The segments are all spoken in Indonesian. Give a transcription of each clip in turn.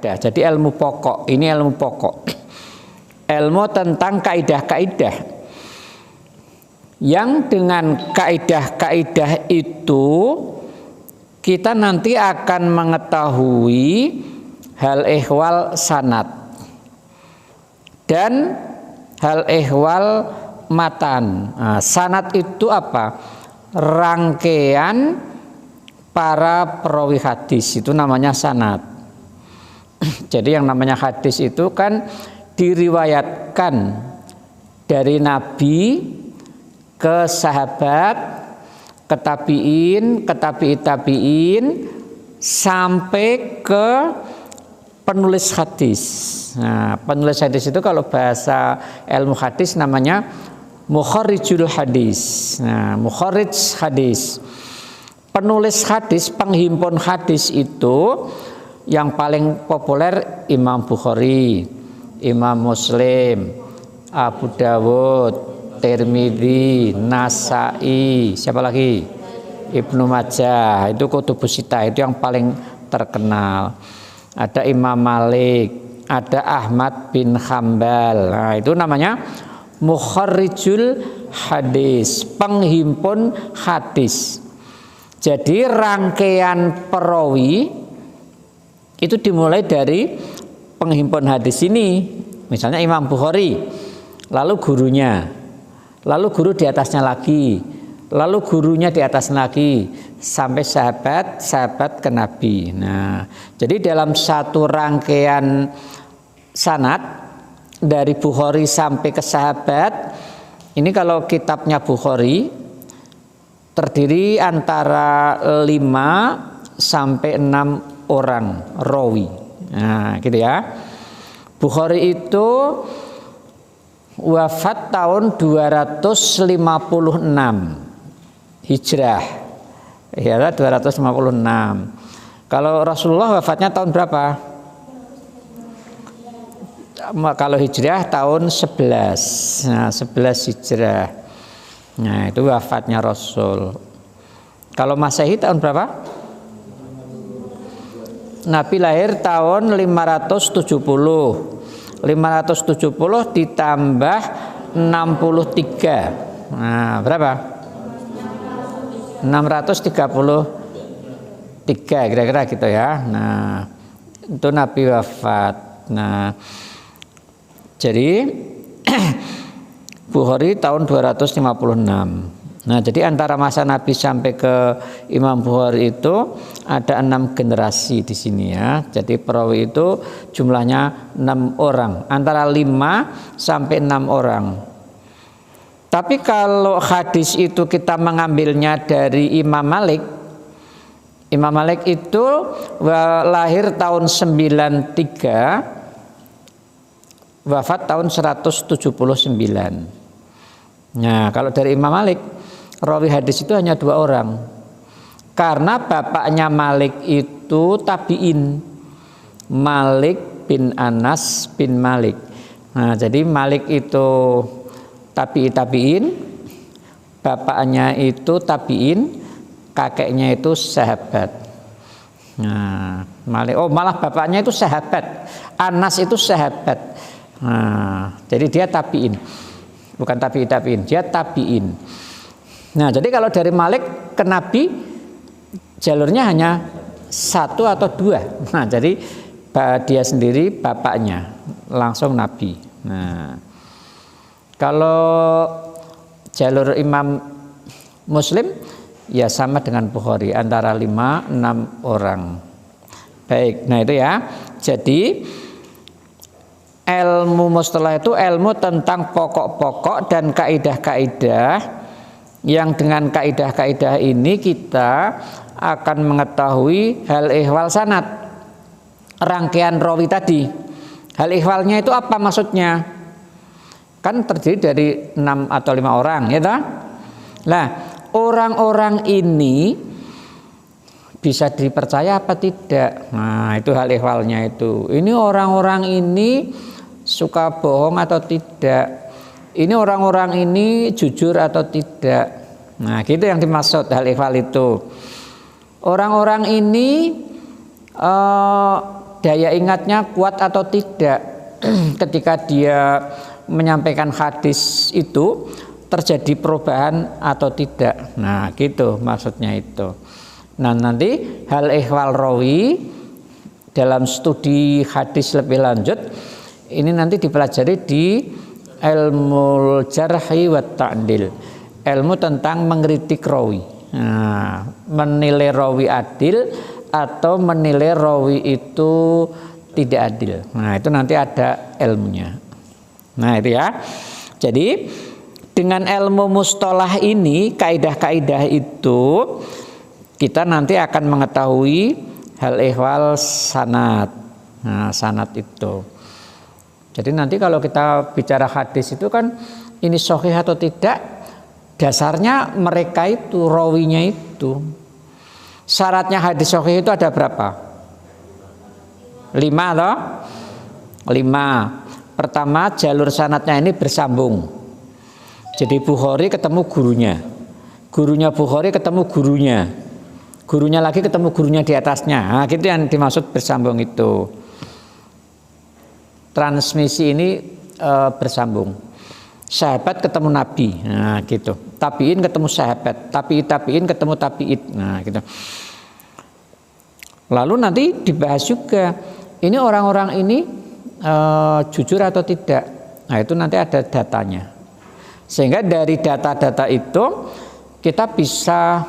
kaidah. Jadi ilmu pokok, ini ilmu pokok. Ilmu tentang kaidah-kaidah. Yang dengan kaidah-kaidah itu kita nanti akan mengetahui hal ehwal sanad dan hal ehwal matan. Nah, sanad itu apa? Rangkaian para perawi hadis, itu namanya sanad. Jadi yang namanya hadis itu kan diriwayatkan dari Nabi ke sahabat, ke tabiin, ke tabiin sampai ke penulis hadis. Nah, penulis hadis itu kalau bahasa ilmu hadis namanya mukharijul hadis. Nah, mukharij hadis. Penulis hadis, penghimpun hadis itu yang paling populer Imam Bukhari, Imam Muslim, Abu Dawud, Tirmidzi, Nasai, siapa lagi? Ibnu Majah, itu kutubus sitah, itu yang paling terkenal. Ada Imam Malik, ada Ahmad bin Hambal. Nah, itu namanya mukharijul hadis, penghimpun hadis. Jadi rangkaian perawi itu dimulai dari penghimpun hadis ini. Misalnya Imam Bukhari, lalu gurunya, lalu guru di atasnya lagi, lalu gurunya di atas lagi, sampai sahabat ke Nabi. Nah, jadi dalam satu rangkaian sanad dari Bukhari sampai ke sahabat, ini kalau kitabnya Bukhari terdiri antara 5 sampai 6 orang rawi. Nah, gitu ya. Bukhari itu wafat tahun 256 Hijrah. Ya, 256. Kalau Rasulullah wafatnya tahun berapa? Kalau Hijrah tahun 11. Nah, 11 Hijrah. Nah, itu wafatnya Rasul. Kalau Masehi tahun berapa? Nabi lahir tahun 570. 570 ditambah 63. Nah, berapa? 633 kira-kira gitu ya. Nah, itu Nabi wafat. Nah, jadi Bukhari tahun 256. Nah, jadi antara masa Nabi sampai ke Imam Bukhari itu ada 6 generasi di sini ya. Jadi perawi itu jumlahnya 6 orang, antara 5 sampai 6 orang. Tapi kalau hadis itu kita mengambilnya dari Imam Malik. Imam Malik itu lahir tahun 93, wafat tahun 179. Nah, kalau dari Imam Malik, rawi hadis itu hanya 2 orang. Karena bapaknya Malik itu tabiin, Malik bin Anas bin Malik. Nah, jadi Malik itu tabiin, bapaknya itu tabiin, kakeknya itu sahabat. Nah, Malik, malah bapaknya itu sahabat, Anas itu sahabat. Nah, jadi dia tabiin, bukan tabiin, dia tabiin. Nah, jadi kalau dari Malik ke Nabi jalurnya hanya 1 atau 2. Nah, jadi dia sendiri bapaknya langsung Nabi. Nah, kalau jalur Imam Muslim ya sama dengan Bukhari, antara 5-6 orang. Baik, nah itu ya. Jadi ilmu mustalah itu ilmu tentang pokok-pokok dan kaidah-kaidah, yang dengan kaidah-kaidah ini kita akan mengetahui hal ihwal sanad, rangkaian rawi tadi. Hal ihwalnya itu apa maksudnya? Kan terdiri dari 6 atau 5 orang, ya toh? Nah, orang-orang ini bisa dipercaya apa tidak? Nah, itu hal ihwalnya itu. Ini orang-orang ini suka bohong atau tidak? Ini orang-orang ini jujur atau tidak? Nah, gitu yang dimaksud hal ihwal itu. Orang-orang ini daya ingatnya kuat atau tidak ketika dia menyampaikan hadis itu, terjadi perubahan atau tidak. Nah gitu maksudnya itu. Nah nanti hal ihwal rawi dalam studi hadis lebih lanjut ini nanti dipelajari di ilmu jarhi wa ta'dil, ilmu tentang mengkritik rawi. Nah, menilai rawi adil atau menilai rawi itu tidak adil. Nah itu nanti ada ilmunya. Nah itu ya. Jadi dengan ilmu mustalah ini, kaidah-kaidah itu kita nanti akan mengetahui hal ihwal sanad. Nah sanad itu. Jadi nanti kalau kita bicara hadis itu kan ini sahih atau tidak, dasarnya mereka itu rawinya itu. Syaratnya hadis sahih itu ada berapa? 5 toh? 5. Pertama, jalur sanadnya ini bersambung. Jadi Bukhari ketemu gurunya, gurunya Bukhari ketemu gurunya, gurunya lagi ketemu gurunya di atasnya. Nah, gitu yang dimaksud bersambung itu. Transmisi ini bersambung. Sahabat ketemu Nabi, nah gitu. Tabiin ketemu sahabat, tabiin ketemu tabiin, nah gitu. Lalu nanti dibahas juga, ini orang-orang ini jujur atau tidak. Nah itu nanti ada datanya. Sehingga dari data-data itu kita bisa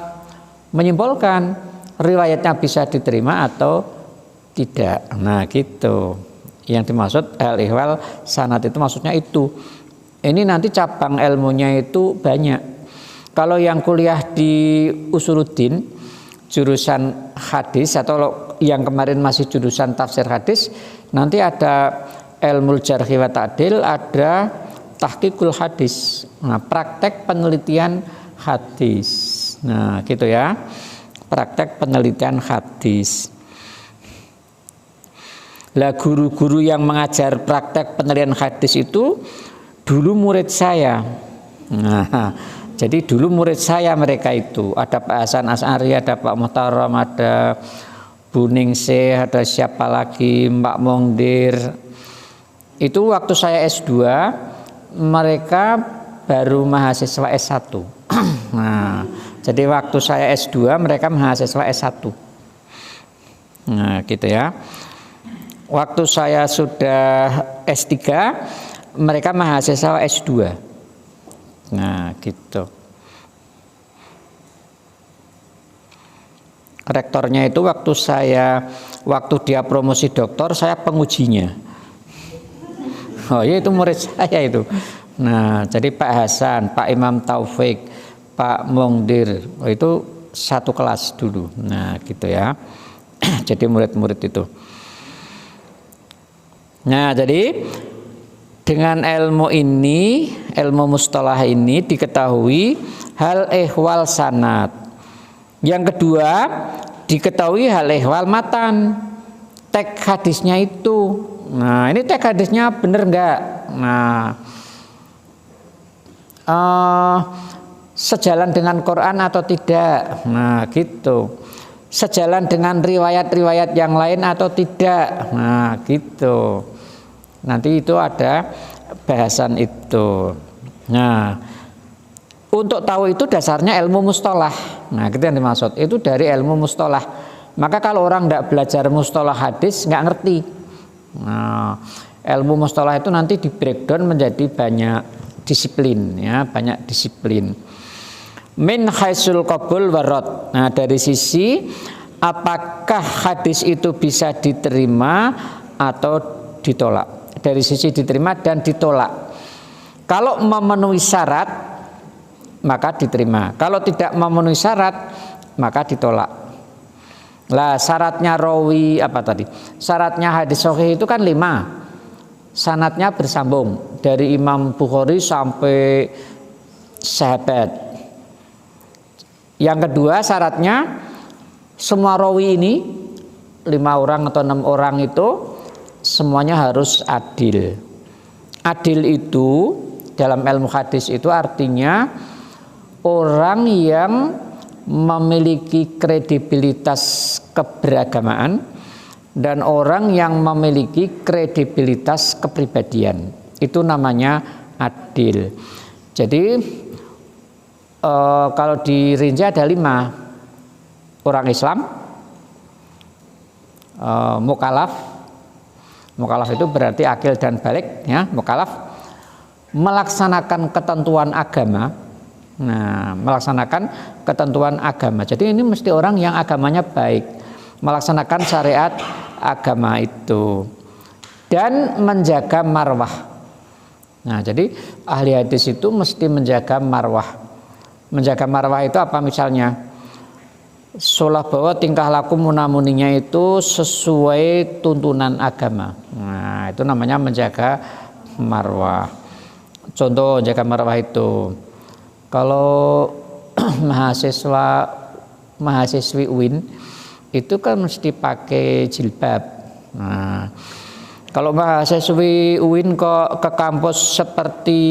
menyimpulkan riwayatnya bisa diterima atau tidak. Nah gitu. Yang dimaksud hal ihwal sanad itu maksudnya itu. Ini nanti cabang ilmunya itu banyak. Kalau yang kuliah di Usuluddin jurusan hadis atau yang kemarin masih jurusan tafsir hadis, nanti ada ilmu jarhi wa ta'dil, ada tahqiqul hadis. Nah, praktek penelitian hadis. Nah, gitu ya. Praktek penelitian hadis. Lah guru-guru yang mengajar praktek penelitian hadis itu dulu murid saya. Nah, jadi dulu murid saya mereka itu. Ada Pak Hasan Asy'ari, ada Pak Muhtaram, ada Bu Ningsih, ada siapa lagi, Mbak Mongdir. Itu waktu saya S2, mereka baru mahasiswa S1. Nah, jadi waktu saya S2 mereka mahasiswa S1. Nah, gitu ya. Waktu saya sudah S3, mereka mahasiswa S2. Nah, gitu. Rektornya itu waktu dia promosi doktor, saya pengujinya. Oh iya, itu murid saya itu. Nah, jadi Pak Hasan, Pak Imam Taufik, Pak Mongdir, itu satu kelas dulu. Nah, gitu ya. Jadi murid-murid itu. Nah, jadi dengan ilmu ini, ilmu mustalah ini diketahui hal ihwal sanad. Yang kedua, diketahui hal ihwal matan. Teks hadisnya itu. Nah, ini teks hadisnya benar enggak? Nah, sejalan dengan Quran atau tidak? Nah, gitu. Sejalan dengan riwayat-riwayat yang lain atau tidak? Nah, gitu. Nanti itu ada bahasan itu. Nah, untuk tahu itu dasarnya ilmu mustalah. Nah, itu yang dimaksud. Itu dari ilmu mustalah. Maka kalau orang tidak belajar mustalah hadis nggak ngerti. Nah, ilmu mustalah itu nanti di breakdown menjadi banyak disiplin, ya, banyak disiplin. Min haisul qabul warad. Nah, dari sisi apakah hadis itu bisa diterima atau ditolak. Dari sisi diterima dan ditolak. Kalau memenuhi syarat maka diterima. Kalau tidak memenuhi syarat maka ditolak. Lah syaratnya rawi apa tadi? Syaratnya hadis sahih itu kan 5. Sanadnya bersambung dari Imam Bukhari sampai sahabat. Yang kedua syaratnya semua rawi ini 5 orang atau 6 orang itu semuanya harus adil. Adil itu dalam ilmu hadis itu artinya orang yang memiliki kredibilitas keberagamaan, dan orang yang memiliki kredibilitas kepribadian. Itu namanya adil. Jadi kalau dirinci ada 5. Orang Islam, mukalaf. Mukalaf itu berarti akil dan balik, ya. Mukalaf melaksanakan ketentuan agama. Nah, melaksanakan ketentuan agama. Jadi ini mesti orang yang agamanya baik, melaksanakan syariat agama itu, dan menjaga marwah. Nah, jadi ahli hadis itu mesti menjaga marwah. Menjaga marwah itu apa misalnya? Sholah bahwa tingkah laku munamuninya itu sesuai tuntunan agama. Nah, itu namanya menjaga marwah. Contoh jaga marwah itu, kalau mahasiswi UIN itu kan mesti pakai jilbab. Nah, kalau mahasiswi UIN kok ke kampus seperti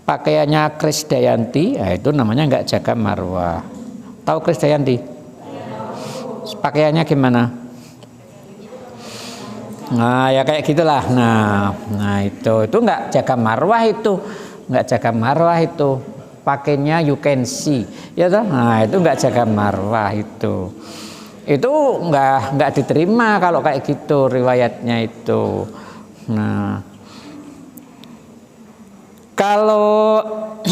pakaiannya Krisdayanti, ya itu namanya nggak jaga marwah. Tahu Krisdayanti? Pakaiannya gimana? Nah, ya kayak gitulah. Nah itu nggak jaga marwah itu, nggak jaga marwah itu. Pakainya you can see, ya toh? Nah itu nggak jaga marwah itu. Itu nggak diterima kalau kayak gitu riwayatnya itu. Nah, kalau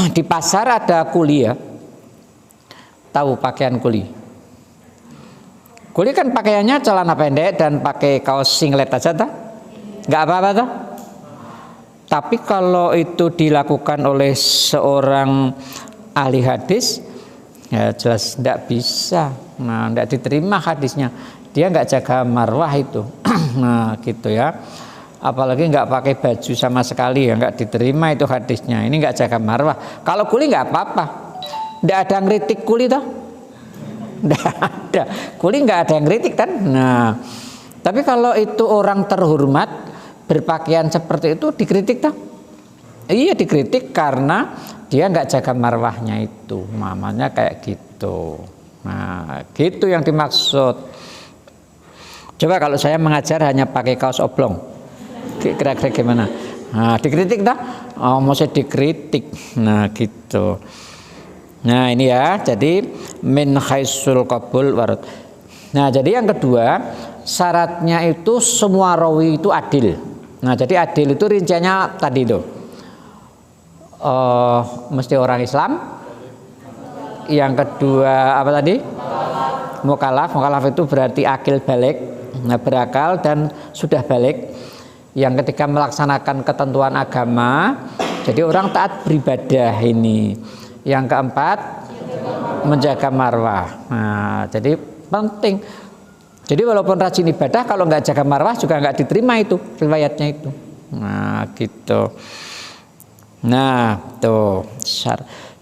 di pasar ada kuli, ya. Tahu pakaian kuli? Kuli kan pakaiannya celana pendek dan pakai kaos singlet aja, tak? Nggak apa-apa, tak? Tapi kalau itu dilakukan oleh seorang ahli hadis, ya jelas tidak bisa. Nah, tidak diterima hadisnya. Dia nggak jaga marwah itu. Nah, gitu ya. Apalagi nggak pakai baju sama sekali, ya nggak diterima itu hadisnya. Ini nggak jaga marwah. Kalau kuli nggak apa-apa. Nggak ada yang kritik kuli toh? Nggak ada. Kuli nggak ada yang kritik kan? Nah, tapi kalau itu orang terhormat berpakaian seperti itu dikritik toh? Iya dikritik karena dia nggak jaga marwahnya itu. Namanya kayak gitu. Nah, gitu yang dimaksud. Coba kalau saya mengajar hanya pakai kaos oblong, kira-kira gimana? Nah, dikritik toh? Oh, maksudnya dikritik. Nah, gitu. Nah ini ya, jadi min khaisul qabul warad. Nah jadi yang kedua, syaratnya itu semua rawi itu adil. Nah jadi adil itu rinciannya tadi itu, mesti orang Islam. Yang kedua apa tadi? Mukalaf. Mukalaf itu berarti akil balik, nah, berakal dan sudah balik. Yang ketika melaksanakan ketentuan agama, jadi orang taat beribadah ini. Yang keempat, menjaga marwah. Nah, jadi penting. Jadi walaupun rajin ibadah, kalau nggak jaga marwah juga nggak diterima itu riwayatnya itu. Nah, gitu. Nah, tuh.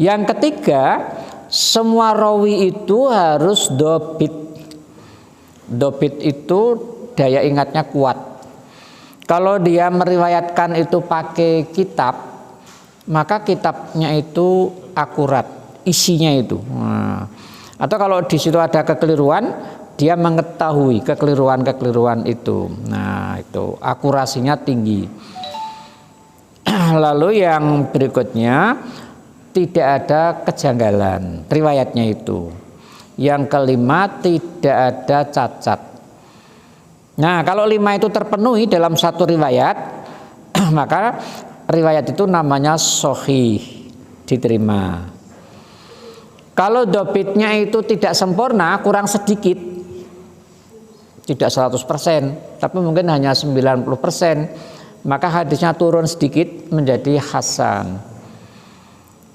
Yang ketiga, semua rawi itu harus dobit. Dobit itu daya ingatnya kuat. Kalau dia meriwayatkan itu pakai kitab, maka kitabnya itu akurat, isinya itu. Nah, atau kalau di situ ada kekeliruan, dia mengetahui kekeliruan itu. Nah, itu akurasinya tinggi. Lalu yang berikutnya, tidak ada kejanggalan riwayatnya itu. Yang kelima, tidak ada cacat. Nah, kalau 5 itu terpenuhi dalam satu riwayat, maka riwayat itu namanya sahih, diterima. Kalau dobitnya itu tidak sempurna, kurang sedikit, tidak 100%, tapi mungkin hanya 90%, maka hadisnya turun sedikit menjadi hasan.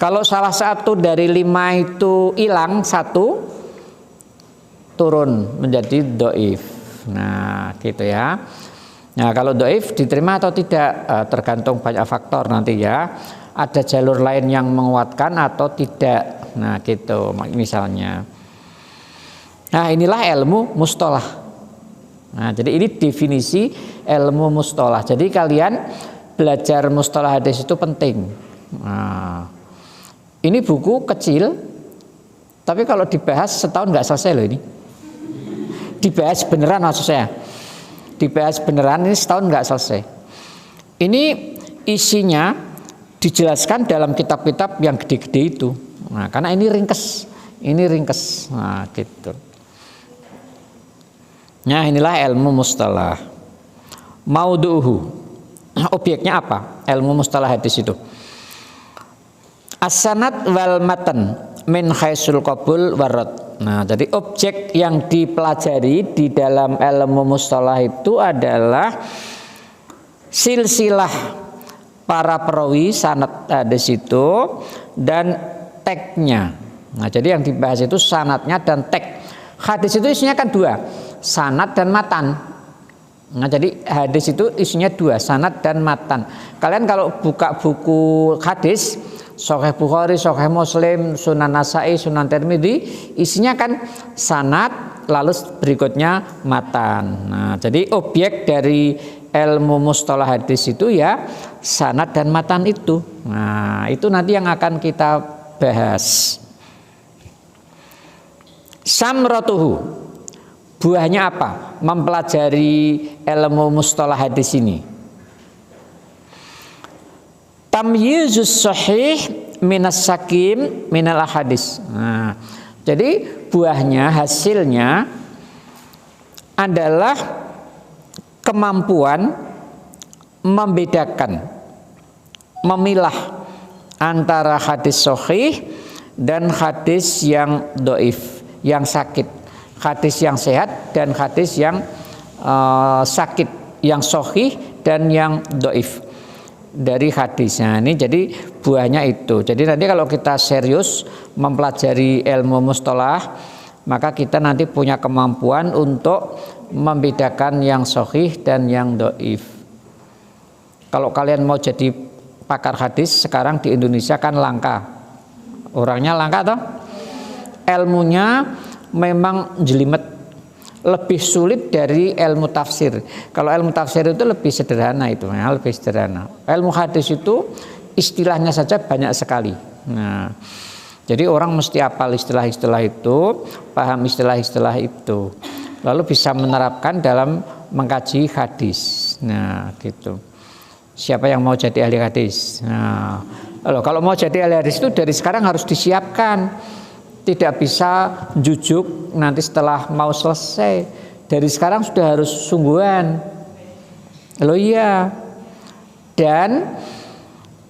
Kalau salah satu dari 5 itu hilang, 1 turun menjadi dhaif. Nah, gitu ya. Nah, kalau dhaif diterima atau tidak tergantung banyak faktor nanti ya. Ada jalur lain yang menguatkan atau tidak. Nah, gitu misalnya. Nah, inilah ilmu mustalah. Nah, jadi ini definisi ilmu mustalah. Jadi kalian belajar mustalah hadis itu penting. Nah, ini buku kecil, tapi kalau dibahas setahun nggak selesai loh ini. dibahas beneran maksud saya. Dibahas beneran, ini setahun nggak selesai. Ini isinya dijelaskan dalam kitab-kitab yang gede-gede itu. Nah, karena ini ringkes. Nah, gitu. Nah, inilah ilmu mustalah. Maudu'uhu. Objeknya apa? Ilmu mustalah hadis itu. As-sanad wal matan min khaisul qabul warad. Nah, jadi objek yang dipelajari di dalam ilmu mustalah itu adalah silsilah para perawi sanad hadis itu dan tagnya. Nah, jadi yang dibahas itu sanadnya dan tag. Hadis itu isinya kan dua, sanad dan matan. Nah, jadi hadis itu isinya dua, sanad dan matan. Kalian kalau buka buku hadis, Sahih Bukhari, Sahih Muslim, Sunan Nasa'i, Sunan Tirmidzi, isinya kan sanad, lalu berikutnya matan. Nah, jadi objek dari ilmu mustalah hadis itu ya sanad dan matan itu. Nah, itu nanti yang akan kita bahas. Samratuhu, buahnya apa? Mempelajari ilmu mustalah hadis ini. Tamyizus sahih minas sakim minal ahadis. Nah, jadi buahnya, hasilnya adalah kemampuan membedakan, memilah antara hadis sahih dan hadis yang dhaif, yang sakit, hadis yang sehat dan hadis yang sakit, yang sahih dan yang dhaif dari hadisnya. Ini jadi buahnya itu. Jadi nanti kalau kita serius mempelajari ilmu mustalah, maka kita nanti punya kemampuan untuk membedakan yang sahih dan yang dhaif. Kalau kalian mau jadi pakar hadis sekarang di Indonesia kan langka, orangnya langka toh, ilmunya memang jelimet, lebih sulit dari ilmu tafsir. Kalau ilmu tafsir itu lebih sederhana, itu ya, lebih sederhana. Ilmu hadis itu istilahnya saja banyak sekali. Nah, jadi orang mesti hafal istilah-istilah itu, paham istilah-istilah itu, lalu bisa menerapkan dalam mengkaji hadis. Nah, gitu. Siapa yang mau jadi ahli hadis? Nah, kalau mau jadi ahli hadis itu dari sekarang harus disiapkan. Tidak bisa jujuk nanti setelah mau selesai. Dari sekarang sudah harus sungguhan. Loh iya. Dan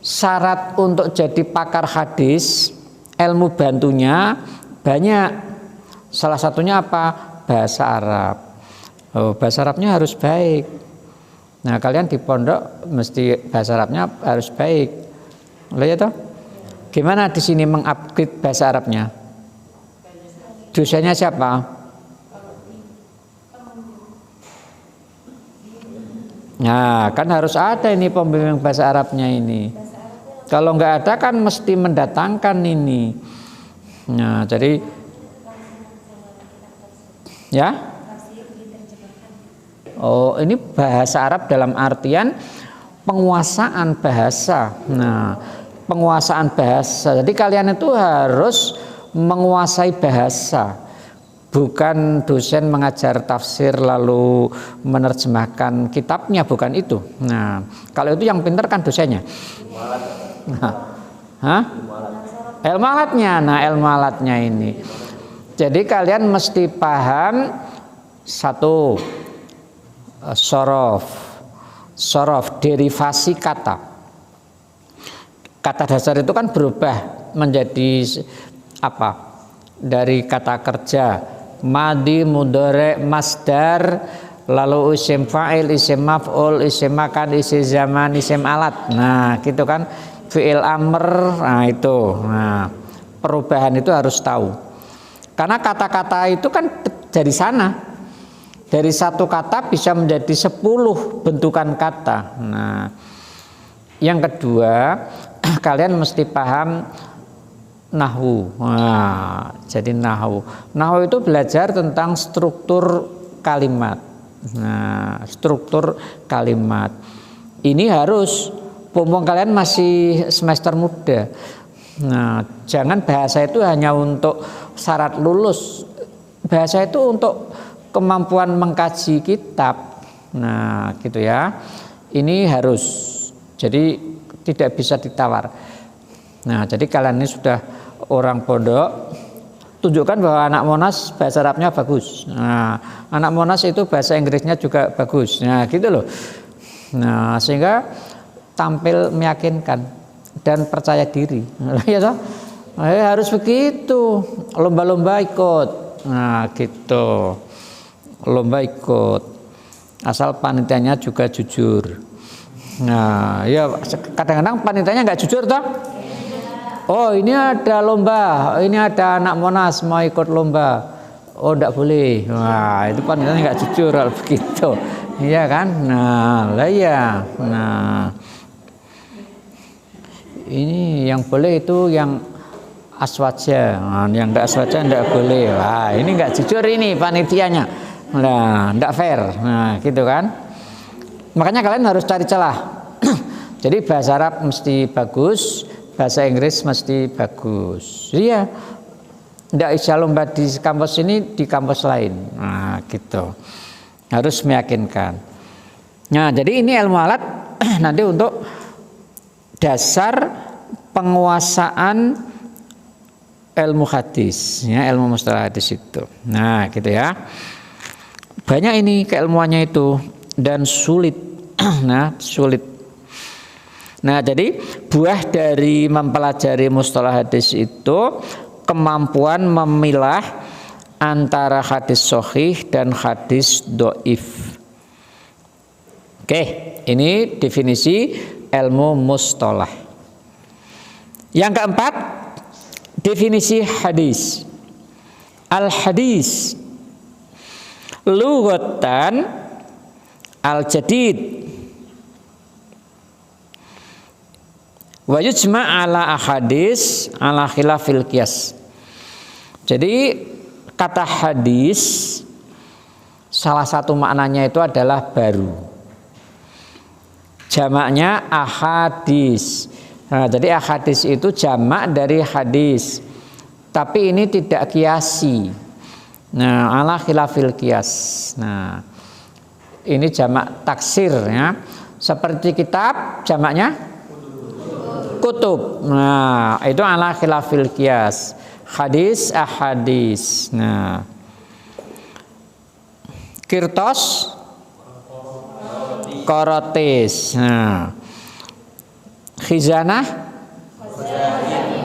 syarat untuk jadi pakar hadis, ilmu bantunya banyak. Salah satunya apa? Bahasa Arab. Oh, bahasa Arabnya harus baik. Nah, kalian di pondok mesti bahasa Arabnya harus baik. Loh ya toh? Gimana di sini mengupgrade bahasa Arabnya? Dosennya siapa? Nah, kan harus ada ini pembimbing bahasa Arabnya ini. Kalau nggak ada kan mesti mendatangkan ini. Nah, jadi ya. Oh, ini bahasa Arab dalam artian penguasaan bahasa. Nah, penguasaan bahasa. Jadi kalian itu harus menguasai bahasa. Bukan dosen mengajar tafsir lalu menerjemahkan kitabnya, bukan itu. Nah, kalau itu yang pintar kan dosennya. Nah, ilmu alatnya. Nah, ilmu alatnya ini. Jadi kalian mesti paham satu, sorof, derivasi kata. Kata dasar itu kan berubah menjadi apa? Dari kata kerja, madi, mudhari, masdar, lalu isim fa'il, isim maf'ul, isim makan, isim zaman, isim alat. Nah, gitu kan, fi'il amr. Nah, itu. Nah, perubahan itu harus tahu. Karena kata-kata itu kan dari sana. Dari satu kata bisa menjadi 10 bentukan kata. Nah, yang kedua, kalian mesti paham nahwu. Nah, jadi nahwu. Nahwu itu belajar tentang struktur kalimat. Nah, struktur kalimat. Ini harus, mumpung kalian masih semester muda. Nah, jangan bahasa itu hanya untuk syarat lulus. Bahasa itu untuk kemampuan mengkaji kitab. Nah, gitu ya. Ini harus. Jadi tidak bisa ditawar. Nah, jadi kalian ini sudah orang pondok, tunjukkan bahwa anak Monas bahasa Arabnya bagus. Nah, anak Monas itu bahasa Inggrisnya juga bagus. Nah, gitu loh. Nah, sehingga tampil meyakinkan dan percaya diri. Ya toh? Harus begitu. Lomba-lomba ikut. Nah, gitu. Lomba ikut. Asal panitianya juga jujur. Nah, ya kadang-kadang panitianya nggak jujur toh. Oh, ini ada lomba, ini ada anak Monas mau ikut lomba. Oh, enggak boleh. Wah, itu panitianya nggak jujur kalau begitu. Iya kan? Nah, lah ya. Nah, ini yang boleh itu yang aswaja. Nah, yang enggak aswaja enggak boleh. Wah, ini enggak jujur ini panitianya. Nah, enggak fair. Nah, gitu kan? Makanya kalian harus cari celah. Jadi bahasa Arab mesti bagus, bahasa Inggris mesti bagus. Iya, tidak bisa lomba di kampus ini, di kampus lain. Nah, gitu. Harus meyakinkan. Nah, jadi ini ilmu alat nanti untuk dasar penguasaan ilmu hadis, ya, ilmu mustalah hadis itu. Nah, gitu ya. Banyak ini keilmuannya itu dan sulit. Nah, sulit. Nah, jadi buah dari mempelajari mustalah hadis itu kemampuan memilah antara hadis sahih dan hadis dhaif. Oke, ini definisi ilmu mustalah. Yang keempat, definisi hadis. Al-hadis lughatan al-jadid wa yujma' ala ahadis ala khilafil qiyas. Jadi kata hadis salah satu maknanya itu adalah baru. Jamaknya ahadis. Nah, jadi ahadis itu jamak dari hadis. Tapi ini tidak kiasi. Nah, ala khilafil qiyas. Nah, ini jamak taksir ya. Seperti kitab jamaknya kutub. Nah, itu ala khilafil qiyas. Hadis ahadis. Nah, kirtos korotis. Nah, khizanah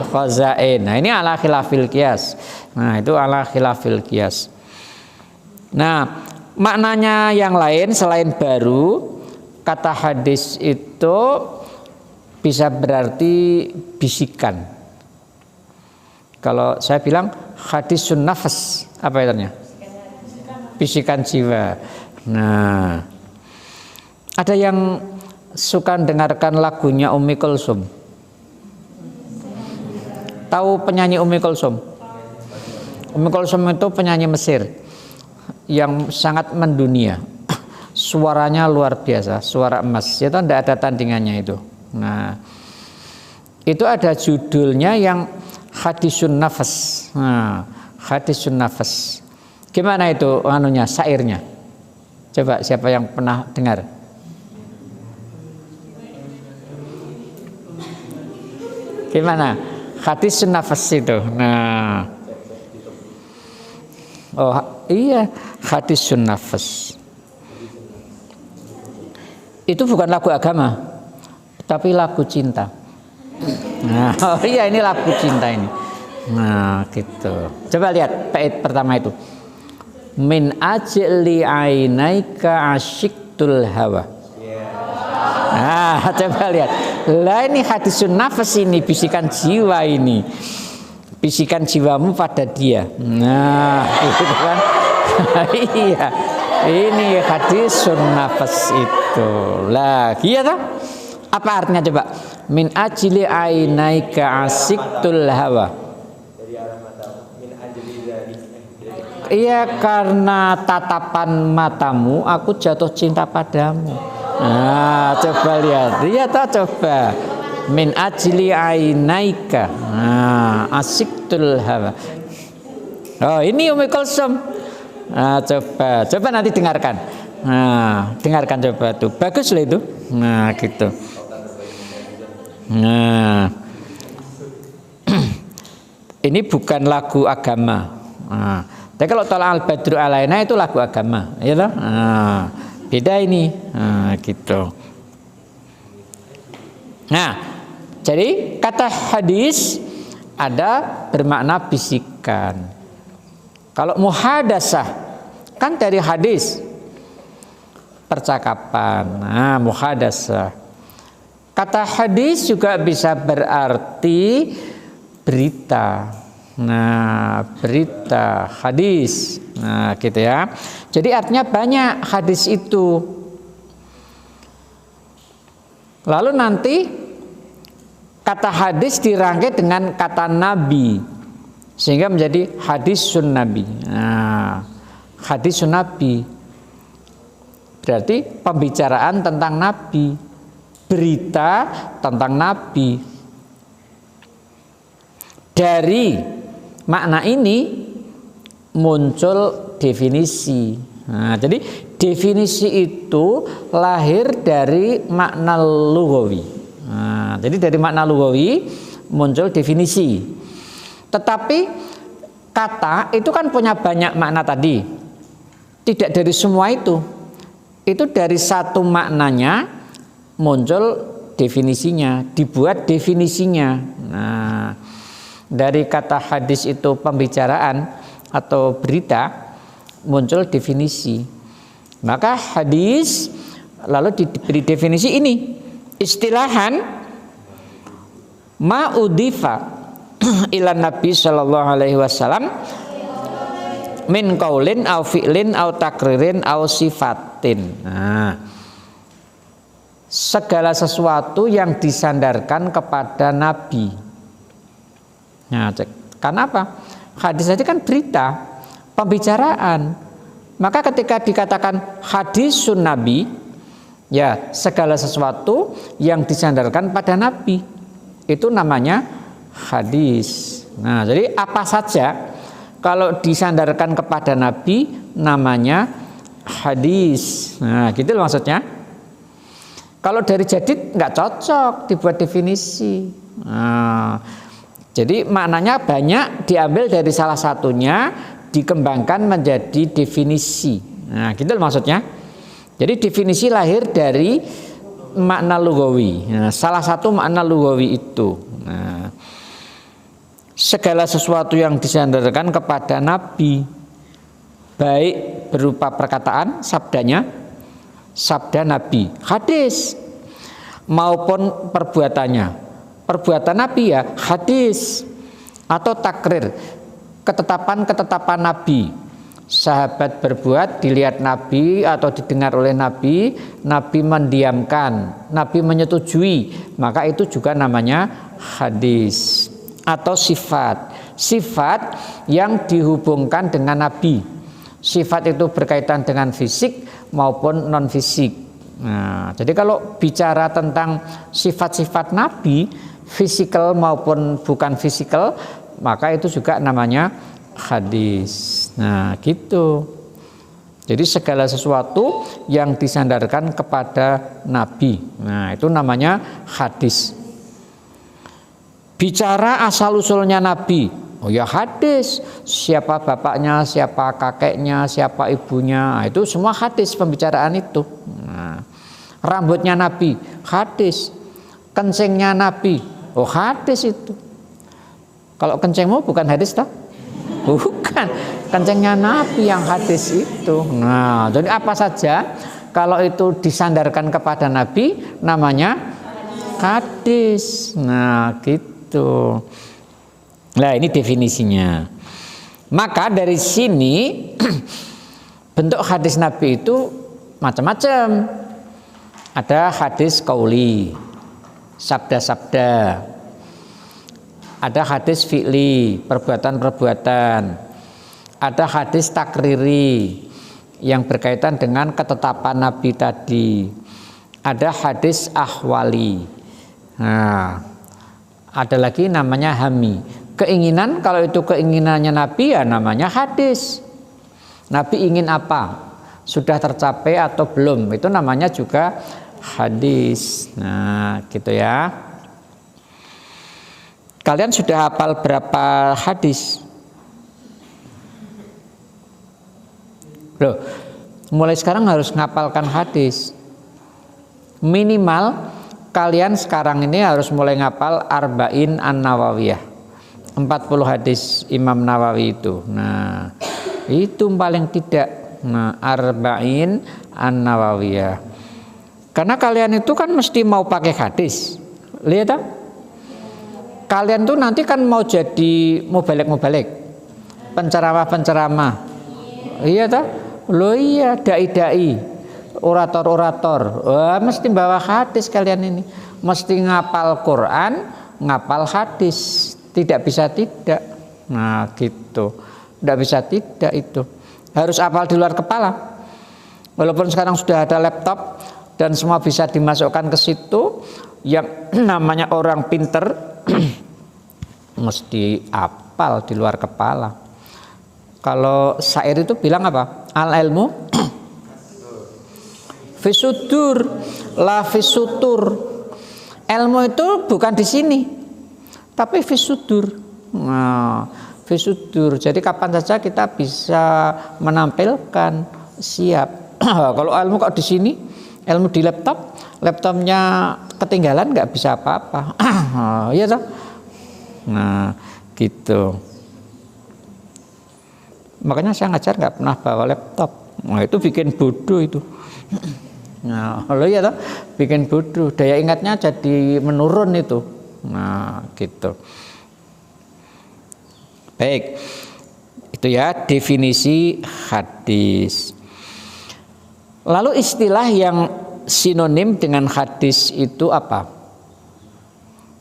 khazain. Nah, ini ala khilafil qiyas. Nah, itu ala khilafil qiyas. Nah, maknanya yang lain selain baru, kata hadis itu bisa berarti bisikan. Kalau saya bilang hadisun nafas, apa artinya? Bisikan jiwa. Nah, ada yang suka dengarkan lagunya Ummi Kulsum. Tahu penyanyi Ummi Kulsum? Ummi Kulsum itu penyanyi Mesir yang sangat mendunia. Suaranya luar biasa, suara emas. Itu tidak ada tandingannya itu. Nah, itu ada judulnya yang hadisun nafas. Nah, hadisun nafas. Gimana itu anunya, syairnya? Coba siapa yang pernah dengar? Gimana? Hadisun nafas itu. Nah, oh iya, hadisun nafas. Itu bukan lagu agama, tapi lagu cinta. Nah, oh iya, ini lagu cinta ini. Nah, gitu. Coba lihat bait pertama itu. Min ajli ainaika asyiktul hawa. Nah, coba lihat. Lah ini hadisun nafas ini, bisikan jiwa ini. Bisikan jiwamu pada dia. Nah, gitu kan. Iya. Ini hadisun nafas itu. Lah, iya toh? Apa artinya coba? Min ajli ainaika asyiktul hawa. Iya, karena tatapan matamu aku jatuh cinta padamu. Nah, coba lihat. Iya toh, coba. Min ajli ainaika. Nah, asyiktul hawa. Oh, ini Ummi Kulsum. Nah, coba nanti dengarkan. Nah, dengarkan coba tuh. Bagus loh itu. Nah, gitu. Nah, ini bukan lagu agama. Nah, tapi kalau Tola'al Badru Alaina itu lagu agama, ya toh? Nah, beda ini. Nah, gitu. Nah, jadi kata hadis ada bermakna bisikan. Kalau muhadasah kan dari hadis percakapan. Nah, muhadasah. Kata hadis juga bisa berarti berita. Nah, berita hadis. Nah, gitu ya. Jadi artinya banyak hadis itu. Lalu nanti kata hadis dirangkai dengan kata nabi, sehingga menjadi hadisun nabi. Nah, hadisun nabi berarti pembicaraan tentang nabi, berita tentang nabi. Dari makna ini muncul definisi. Nah, jadi definisi itu lahir dari makna lughawi. Nah, jadi dari makna lughawi muncul definisi. Tetapi kata itu kan punya banyak makna tadi. Tidak dari semua itu. Itu dari satu maknanya muncul definisinya, dibuat definisinya. Nah, dari kata hadis itu pembicaraan atau berita muncul definisi. Maka hadis lalu diberi definisi ini. Istilahan ma'udifa ila Nabi sallallahu alaihi wasallam min qaulin au fi'lin au takririn au sifatin. Nah, segala sesuatu yang disandarkan kepada Nabi. Nah, karena apa? Hadis tadi kan berita, pembicaraan. Maka ketika dikatakan hadisun Nabi, ya segala sesuatu yang disandarkan pada Nabi itu namanya hadis. Nah, jadi apa saja kalau disandarkan kepada Nabi namanya hadis. Nah, gitu loh maksudnya. Kalau dari jadid nggak cocok dibuat definisi. Nah, jadi maknanya banyak diambil dari salah satunya dikembangkan menjadi definisi. Nah, gitu loh maksudnya. Jadi definisi lahir dari makna lughawi. Nah, salah satu makna lughawi itu. Nah, segala sesuatu yang disandarkan kepada Nabi, baik berupa perkataan, sabdanya, sabda Nabi, hadis, maupun perbuatannya, perbuatan Nabi ya hadis, atau takrir, ketetapan-ketetapan Nabi. Sahabat berbuat, dilihat Nabi atau didengar oleh Nabi, Nabi mendiamkan, Nabi menyetujui, maka itu juga namanya hadis. Atau sifat, sifat yang dihubungkan dengan Nabi. Sifat itu berkaitan dengan fisik maupun non fisik. Nah, jadi kalau bicara tentang sifat-sifat Nabi, fisikal maupun bukan fisikal, maka itu juga namanya hadis. Nah, gitu. Jadi segala sesuatu yang disandarkan kepada Nabi, nah itu namanya hadis. Bicara asal usulnya Nabi, oh ya hadis. Siapa bapaknya, siapa kakeknya, siapa ibunya, nah, itu semua hadis pembicaraan itu. Nah, rambutnya Nabi, hadis. Kencingnya Nabi, oh hadis itu. Kalau kencingmu bukan hadis toh? Bukan, kencingnya Nabi yang hadis itu. Nah, jadi apa saja kalau itu disandarkan kepada Nabi namanya hadis. Nah, gitu. Nah, ini definisinya. Maka dari sini bentuk hadis Nabi itu macam-macam. Ada hadis qauli, sabda-sabda. Ada hadis fi'li, perbuatan-perbuatan. Ada hadis takriri yang berkaitan dengan ketetapan Nabi tadi. Ada hadis ahwali. Nah, ada lagi namanya hami. Keinginan, kalau itu keinginannya Nabi ya namanya hadis. Nabi ingin apa? Sudah tercapai atau belum? Itu namanya juga hadis. Nah, gitu ya. Kalian sudah hafal berapa hadis? Loh, mulai sekarang harus ngapalkan hadis. Minimal kalian sekarang ini harus mulai ngapal Arba'in An-Nawawiyah, 40 hadis Imam Nawawi itu. Nah, itu paling tidak. Nah, Arba'in An-Nawawiyah. Karena kalian itu kan mesti mau pakai hadis. Lihat tak? Kalian tuh nanti kan mau jadi mubalek, penceramah. Iya tak? Loh iya, dai, orator. Wah, mesti bawa hadis kalian ini. Mesti ngapal Quran, ngapal hadis. Tidak bisa tidak. Nah, gitu. Tidak bisa tidak itu. Harus hafal di luar kepala. Walaupun sekarang sudah ada laptop dan semua bisa dimasukkan ke situ, yang namanya orang pinter mesti hafal di luar kepala. Kalau syair itu bilang apa? Al ilmu fisudur la fisutur. Ilmu itu bukan di sini, tapi fisudur. Nah, fisudur. Jadi kapan saja kita bisa menampilkan siap. Kalau ilmu kok di sini, ilmu di laptopnya ketinggalan nggak bisa apa-apa. Iya toh? Nah, gitu. Makanya saya ngajar nggak pernah bawa laptop. Nah, itu bikin bodoh itu. Nah, kalau ya toh, bikin bodoh. Daya ingatnya jadi menurun itu. Nah, gitu. Baik, itu ya definisi hadis. Lalu istilah yang sinonim dengan hadis itu apa?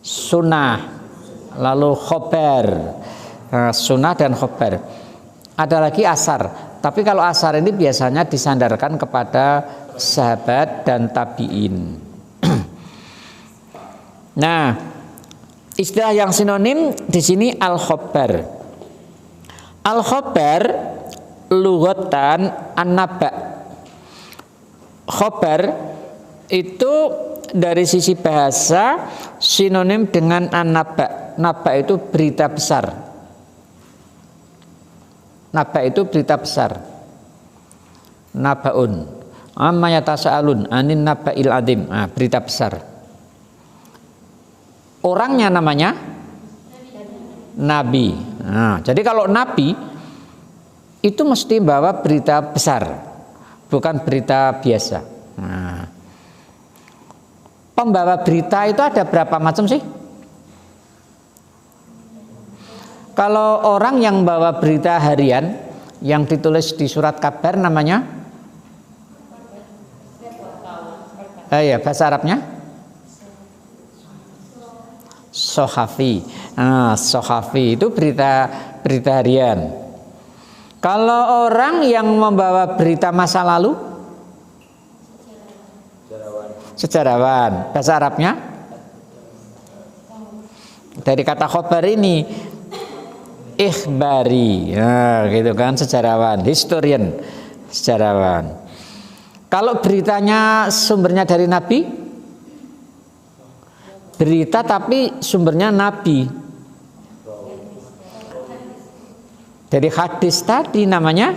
Sunnah, lalu khobar. Nah, sunnah dan khobar. Ada lagi asar, tapi kalau asar ini biasanya disandarkan kepada sahabat dan tabi'in. Nah, istilah yang sinonim di sini al-khobar. Al-khobar lughatan an-naba. Khobar itu dari sisi bahasa sinonim dengan an-naba. Naba itu berita besar. Naba itu berita besar. Nabaun amma yatasaalun anin naba'il adim. Nah, berita besar. Orangnya namanya nabi. Nah, jadi kalau nabi itu mesti bawa berita besar, bukan berita biasa. Nah, pembawa berita itu ada berapa macam sih? Kalau orang yang bawa berita harian yang ditulis di surat kabar namanya ya bahasa Arabnya sohafi. Nah, sohafi itu berita harian. Kalau orang yang membawa berita masa lalu sejarawan. Bahasa Arabnya dari kata khobar ini ikhbari, nah, gitu kan, sejarawan, historian, sejarawan. Kalau beritanya sumbernya dari Nabi, berita tapi sumbernya Nabi. Dari hadis tadi namanya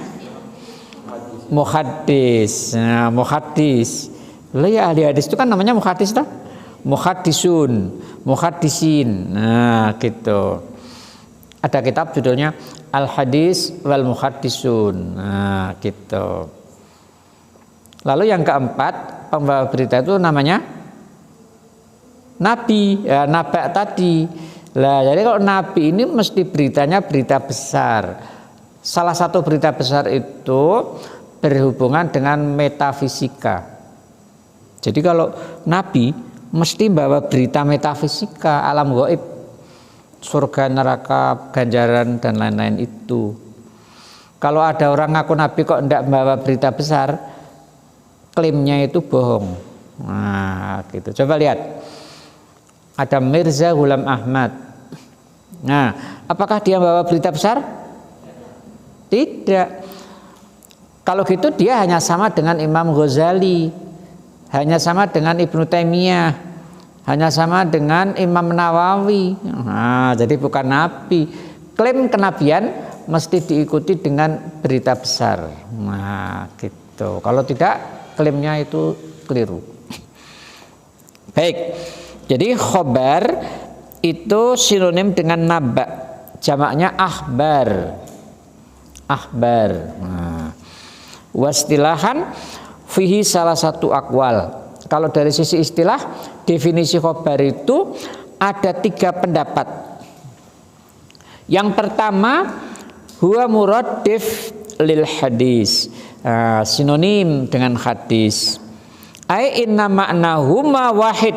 muhaddis. Nah, muhaddis. Loh ya, ahli hadis itu kan namanya muhaddis toh? Muhaddisun, muhaddisin. Nah, gitu. Ada kitab judulnya Al-Hadis wal Muhaddisun. Nah, gitu. Lalu yang keempat, pembawa berita itu namanya Nabi, ya, naba tadi. Lah, jadi kalau Nabi ini mesti beritanya berita besar. Salah satu berita besar itu berhubungan dengan metafisika. Jadi kalau Nabi mesti bawa berita metafisika, alam gaib, surga, neraka, ganjaran dan lain-lain itu. Kalau ada orang ngaku Nabi kok tidak membawa berita besar, klaimnya itu bohong. Nah, gitu. Coba lihat. Ada Mirza Ghulam Ahmad. Nah, apakah dia membawa berita besar? Tidak. Kalau gitu dia hanya sama dengan Imam Ghazali, hanya sama dengan Ibnu Taimiyah, hanya sama dengan Imam Nawawi. Nah, jadi bukan nabi. Klaim kenabian mesti diikuti dengan berita besar. Nah, gitu. Kalau tidak, klaimnya itu keliru. Baik. Jadi khobar itu sinonim dengan naba, jamaknya akhbar. Akhbar. Nah, wastilahan fihi salah satu akwal. Kalau dari sisi istilah, definisi khobar itu ada 3 pendapat. Yang pertama, huwa muradif lil hadis, sinonim dengan hadis. Ai inna ma'nahuma wahid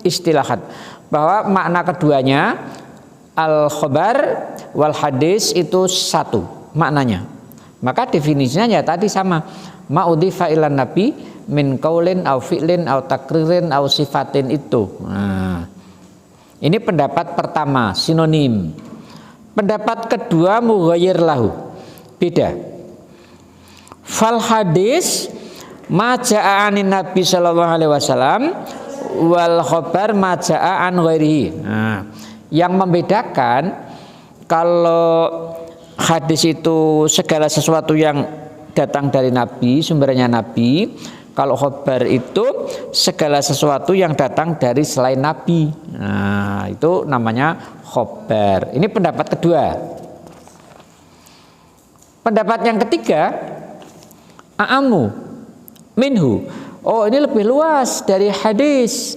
istilahat, bahwa makna keduanya al khobar wal hadis itu satu maknanya. Maka definisinya ya tadi sama, ma'udhifa ilan nabi min qaulin au fi'lin au takririn au sifatin itu. Nah, ini pendapat pertama, sinonim. Pendapat kedua, mughayyir lahu, beda. Fal hadis ma ja'a anin nabi sallallahu alaihi wasallam wal khabar ma ja'a an ghairihi. Nah, yang membedakan kalau hadis itu segala sesuatu yang datang dari Nabi, sumbernya Nabi. Kalau khobar itu segala sesuatu yang datang dari selain Nabi. Nah, itu namanya khobar. Ini pendapat kedua. Pendapat yang ketiga, a'amu minhu. Oh, ini lebih luas dari hadis.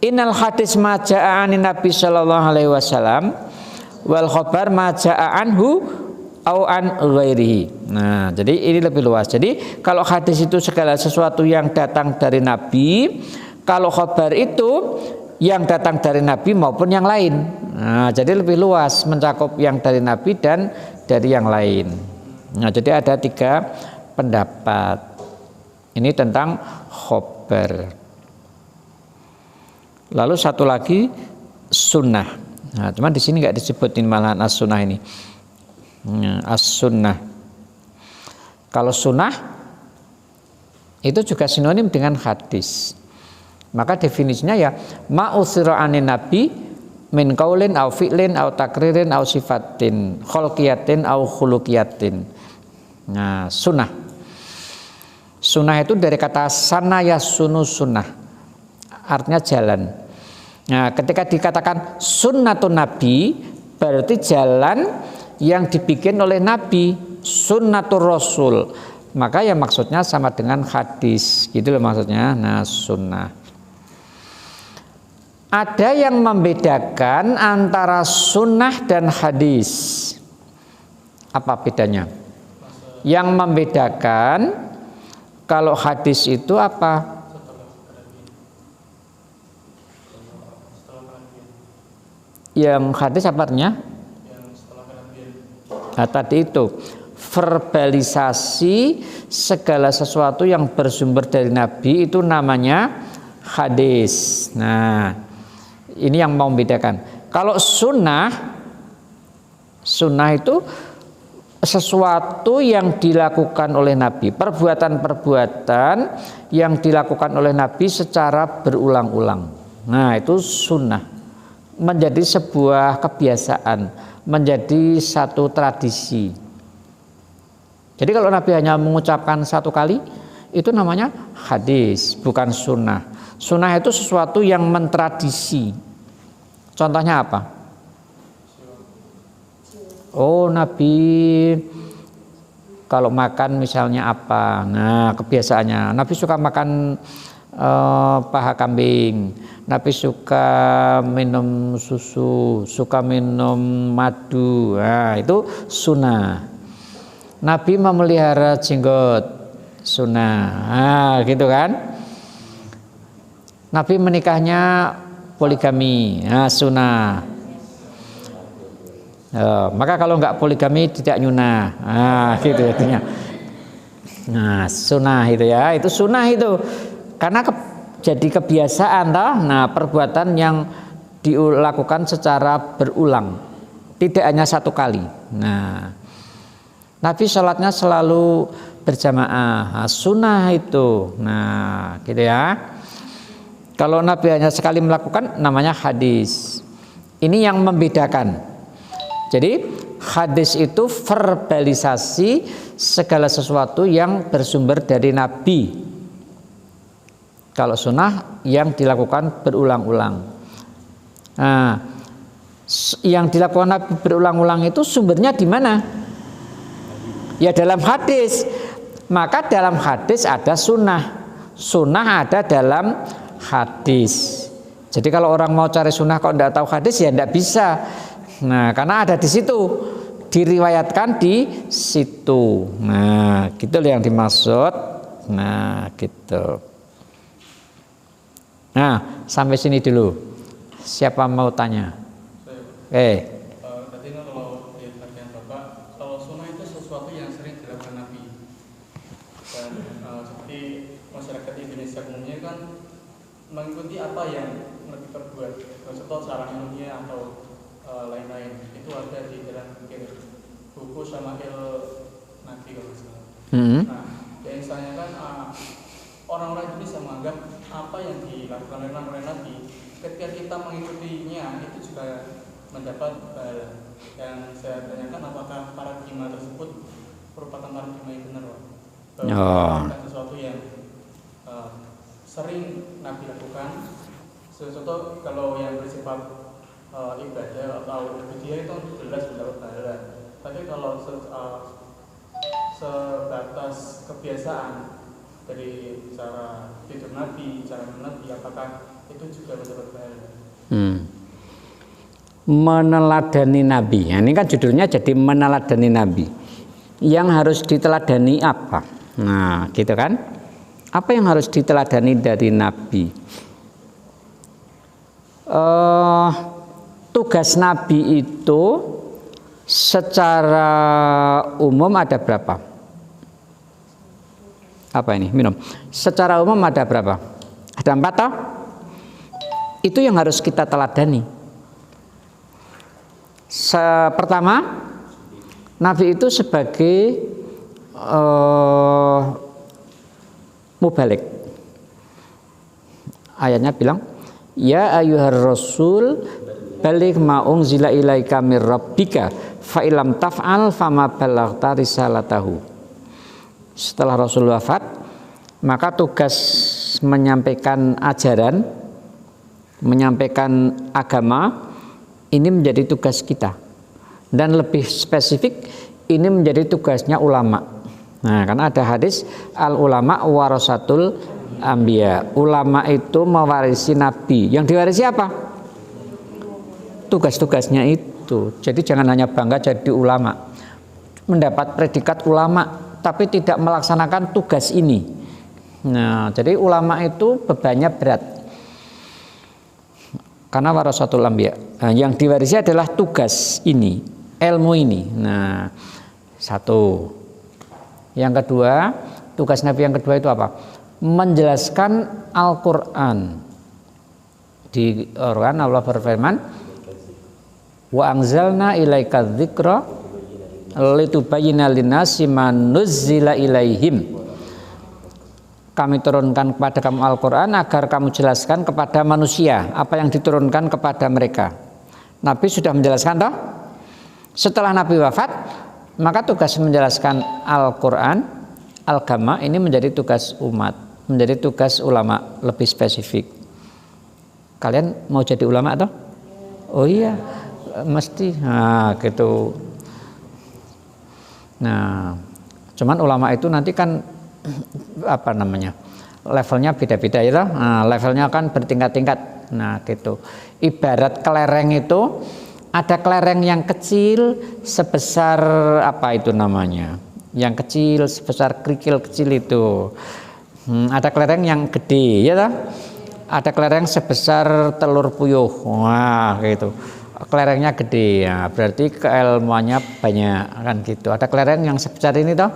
Innal hadis ma ja'a anin Nabi sallallahu alaihi wasallam wal khabar ma ja'a anhu au an ghairihi. Nah, jadi ini lebih luas. Jadi kalau hadis itu segala sesuatu yang datang dari Nabi, kalau khabar itu yang datang dari Nabi maupun yang lain. Nah, jadi lebih luas, mencakup yang dari Nabi dan dari yang lain. Nah, jadi ada 3 pendapat. Ini tentang khabar. Lalu satu lagi sunnah. Nah, cuman di sini nggak disebutin malahan as-sunnah ini. As-sunnah. Kalau sunnah itu juga sinonim dengan hadis. Maka definisinya ya ma'utsira anin nabi min qaulin au fi'lin au takririn au sifatin khalqiyatin au khuluqiyatin. Nah, sunnah. Sunnah itu dari kata sana yasunu sunnah. Artinya jalan. Nah, ketika dikatakan sunnatun nabi, berarti jalan yang dibikin oleh Nabi, sunnatur rasul. Maka ya maksudnya sama dengan hadis, gitu loh maksudnya. Nah, sunnah. Ada yang membedakan antara sunnah dan hadis. Apa bedanya? Yang membedakan kalau hadis itu apa? Yang hadis apa artinya? Nah, tadi itu verbalisasi segala sesuatu yang bersumber dari Nabi itu namanya hadis. Nah, ini yang mau membedakan. Kalau sunnah itu sesuatu yang dilakukan oleh Nabi, perbuatan-perbuatan yang dilakukan oleh Nabi secara berulang-ulang. Nah, itu sunnah, menjadi sebuah kebiasaan, menjadi satu tradisi. Jadi kalau Nabi hanya mengucapkan satu kali, itu namanya hadis, bukan sunnah. Sunnah itu sesuatu yang mentradisi. Contohnya apa? Oh, Nabi kalau makan misalnya apa? Nah, kebiasaannya Nabi suka makan paha kambing, Nabi suka minum susu, suka minum madu. Nah, itu sunnah. Nabi memelihara jenggot, sunnah. Nah, gitu kan? Nabi menikahnya poligami, nah, sunnah. Maka kalau enggak poligami tidak nyunah. Nah, gitu artinya. Nah, sunnah itu ya, itu sunnah itu. Karena jadi kebiasaan toh. Nah, perbuatan yang dilakukan secara berulang, tidak hanya satu kali. Nah, Nabi sholatnya selalu berjamaah, sunnah itu. Nah, gitu ya. Kalau Nabi hanya sekali melakukan, namanya hadis. Ini yang membedakan. Jadi hadis itu verbalisasi segala sesuatu yang bersumber dari Nabi. Kalau sunnah yang dilakukan berulang-ulang. Nah, yang dilakukan Nabi berulang-ulang itu sumbernya di mana? Ya dalam hadis. Maka dalam hadis ada sunnah. Sunnah ada dalam hadis. Jadi kalau orang mau cari sunnah kok tidak tahu hadis ya tidak bisa. Nah, karena ada di situ, diriwayatkan di situ. Nah, gitu yang dimaksud. Nah, gitu. Nah, sampai sini dulu. Siapa mau tanya? Tadi kalau di bagian Bapak, kalau sunnah itu sesuatu yang sering dilakukan Nabi. Dan seperti masyarakat Indonesia umumnya kan mengikuti apa yang Nabi perbuat. Contoh cara minumnya atau lain-lain. Itu ada di dalam buku Syama'il Nabi kalau misalnya. Nah, yang misalnya kan orang-orang Indonesia menganggap apa yang dilakukan oleh Nabi ketika kita mengikutinya itu juga mendapat pahala. Yang saya tanyakan apakah paradigma tersebut merupakan paradigma yang benar, Pak? Bahwa sesuatu yang sering Nabi lakukan, sesuatu kalau yang bersifat ibadah atau dia itu jelas mendapat pahala. Tapi kalau sebatas kebiasaan dari cara tidur Nabi, cara minum Nabi, apakah itu juga mendapat pahala? Meneladani Nabi. Nah, ini kan judulnya jadi meneladani Nabi. Yang harus diteladani apa? Nah, gitu kan? Apa yang harus diteladani dari Nabi? Tugas Nabi itu secara umum ada berapa? Apa ini? Minum. Secara umum ada berapa? Ada 4 toh? Itu yang harus kita teladani. Pertama, Nabi itu sebagai mubalik. Ayatnya bilang, ya ayyuhar rasul baligh ma unzila ilaika mir rabbika fa illam taf'al fama ballaghta risalatahu. Setelah Rasul wafat, maka tugas menyampaikan ajaran, menyampaikan agama ini menjadi tugas kita. Dan lebih spesifik ini menjadi tugasnya ulama. Nah, karena ada hadis al ulama warasatul anbiya. Ulama itu mewarisi nabi. Yang diwarisi apa? Tugas-tugasnya itu. Jadi jangan hanya bangga jadi ulama, mendapat predikat ulama tapi tidak melaksanakan tugas ini. Nah, jadi ulama itu bebannya berat. Karena warasatul anbiya. Nah, yang diwarisi adalah tugas ini, ilmu ini. Nah, satu. Yang kedua, tugas Nabi yang kedua itu apa? Menjelaskan Al-Qur'an. Di Quran Allah berfirman, wa anzalna ilaika dzikra litubayyina linnasi ma nuzzila ilaihim. Kami turunkan kepada kamu Al-Qur'an agar kamu jelaskan kepada manusia apa yang diturunkan kepada mereka. Nabi sudah menjelaskan toh? Setelah Nabi wafat, maka tugas menjelaskan Al-Qur'an, agama ini menjadi tugas umat, menjadi tugas ulama lebih spesifik. Kalian mau jadi ulama toh? Oh iya, mesti. Nah, gitu. Nah, cuman ulama itu nanti kan apa namanya, levelnya beda-beda ya toh? Nah, levelnya kan bertingkat-tingkat. Nah, gitu. Ibarat kelereng itu ada kelereng yang kecil sebesar apa itu namanya? Yang kecil sebesar kerikil kecil itu. Ada kelereng yang gede ya toh? Ada kelereng sebesar telur puyuh. Wah, gitu. Kelerengnya gede ya, berarti keilmuannya banyak kan gitu. Ada kelereng yang sebesar ini toh,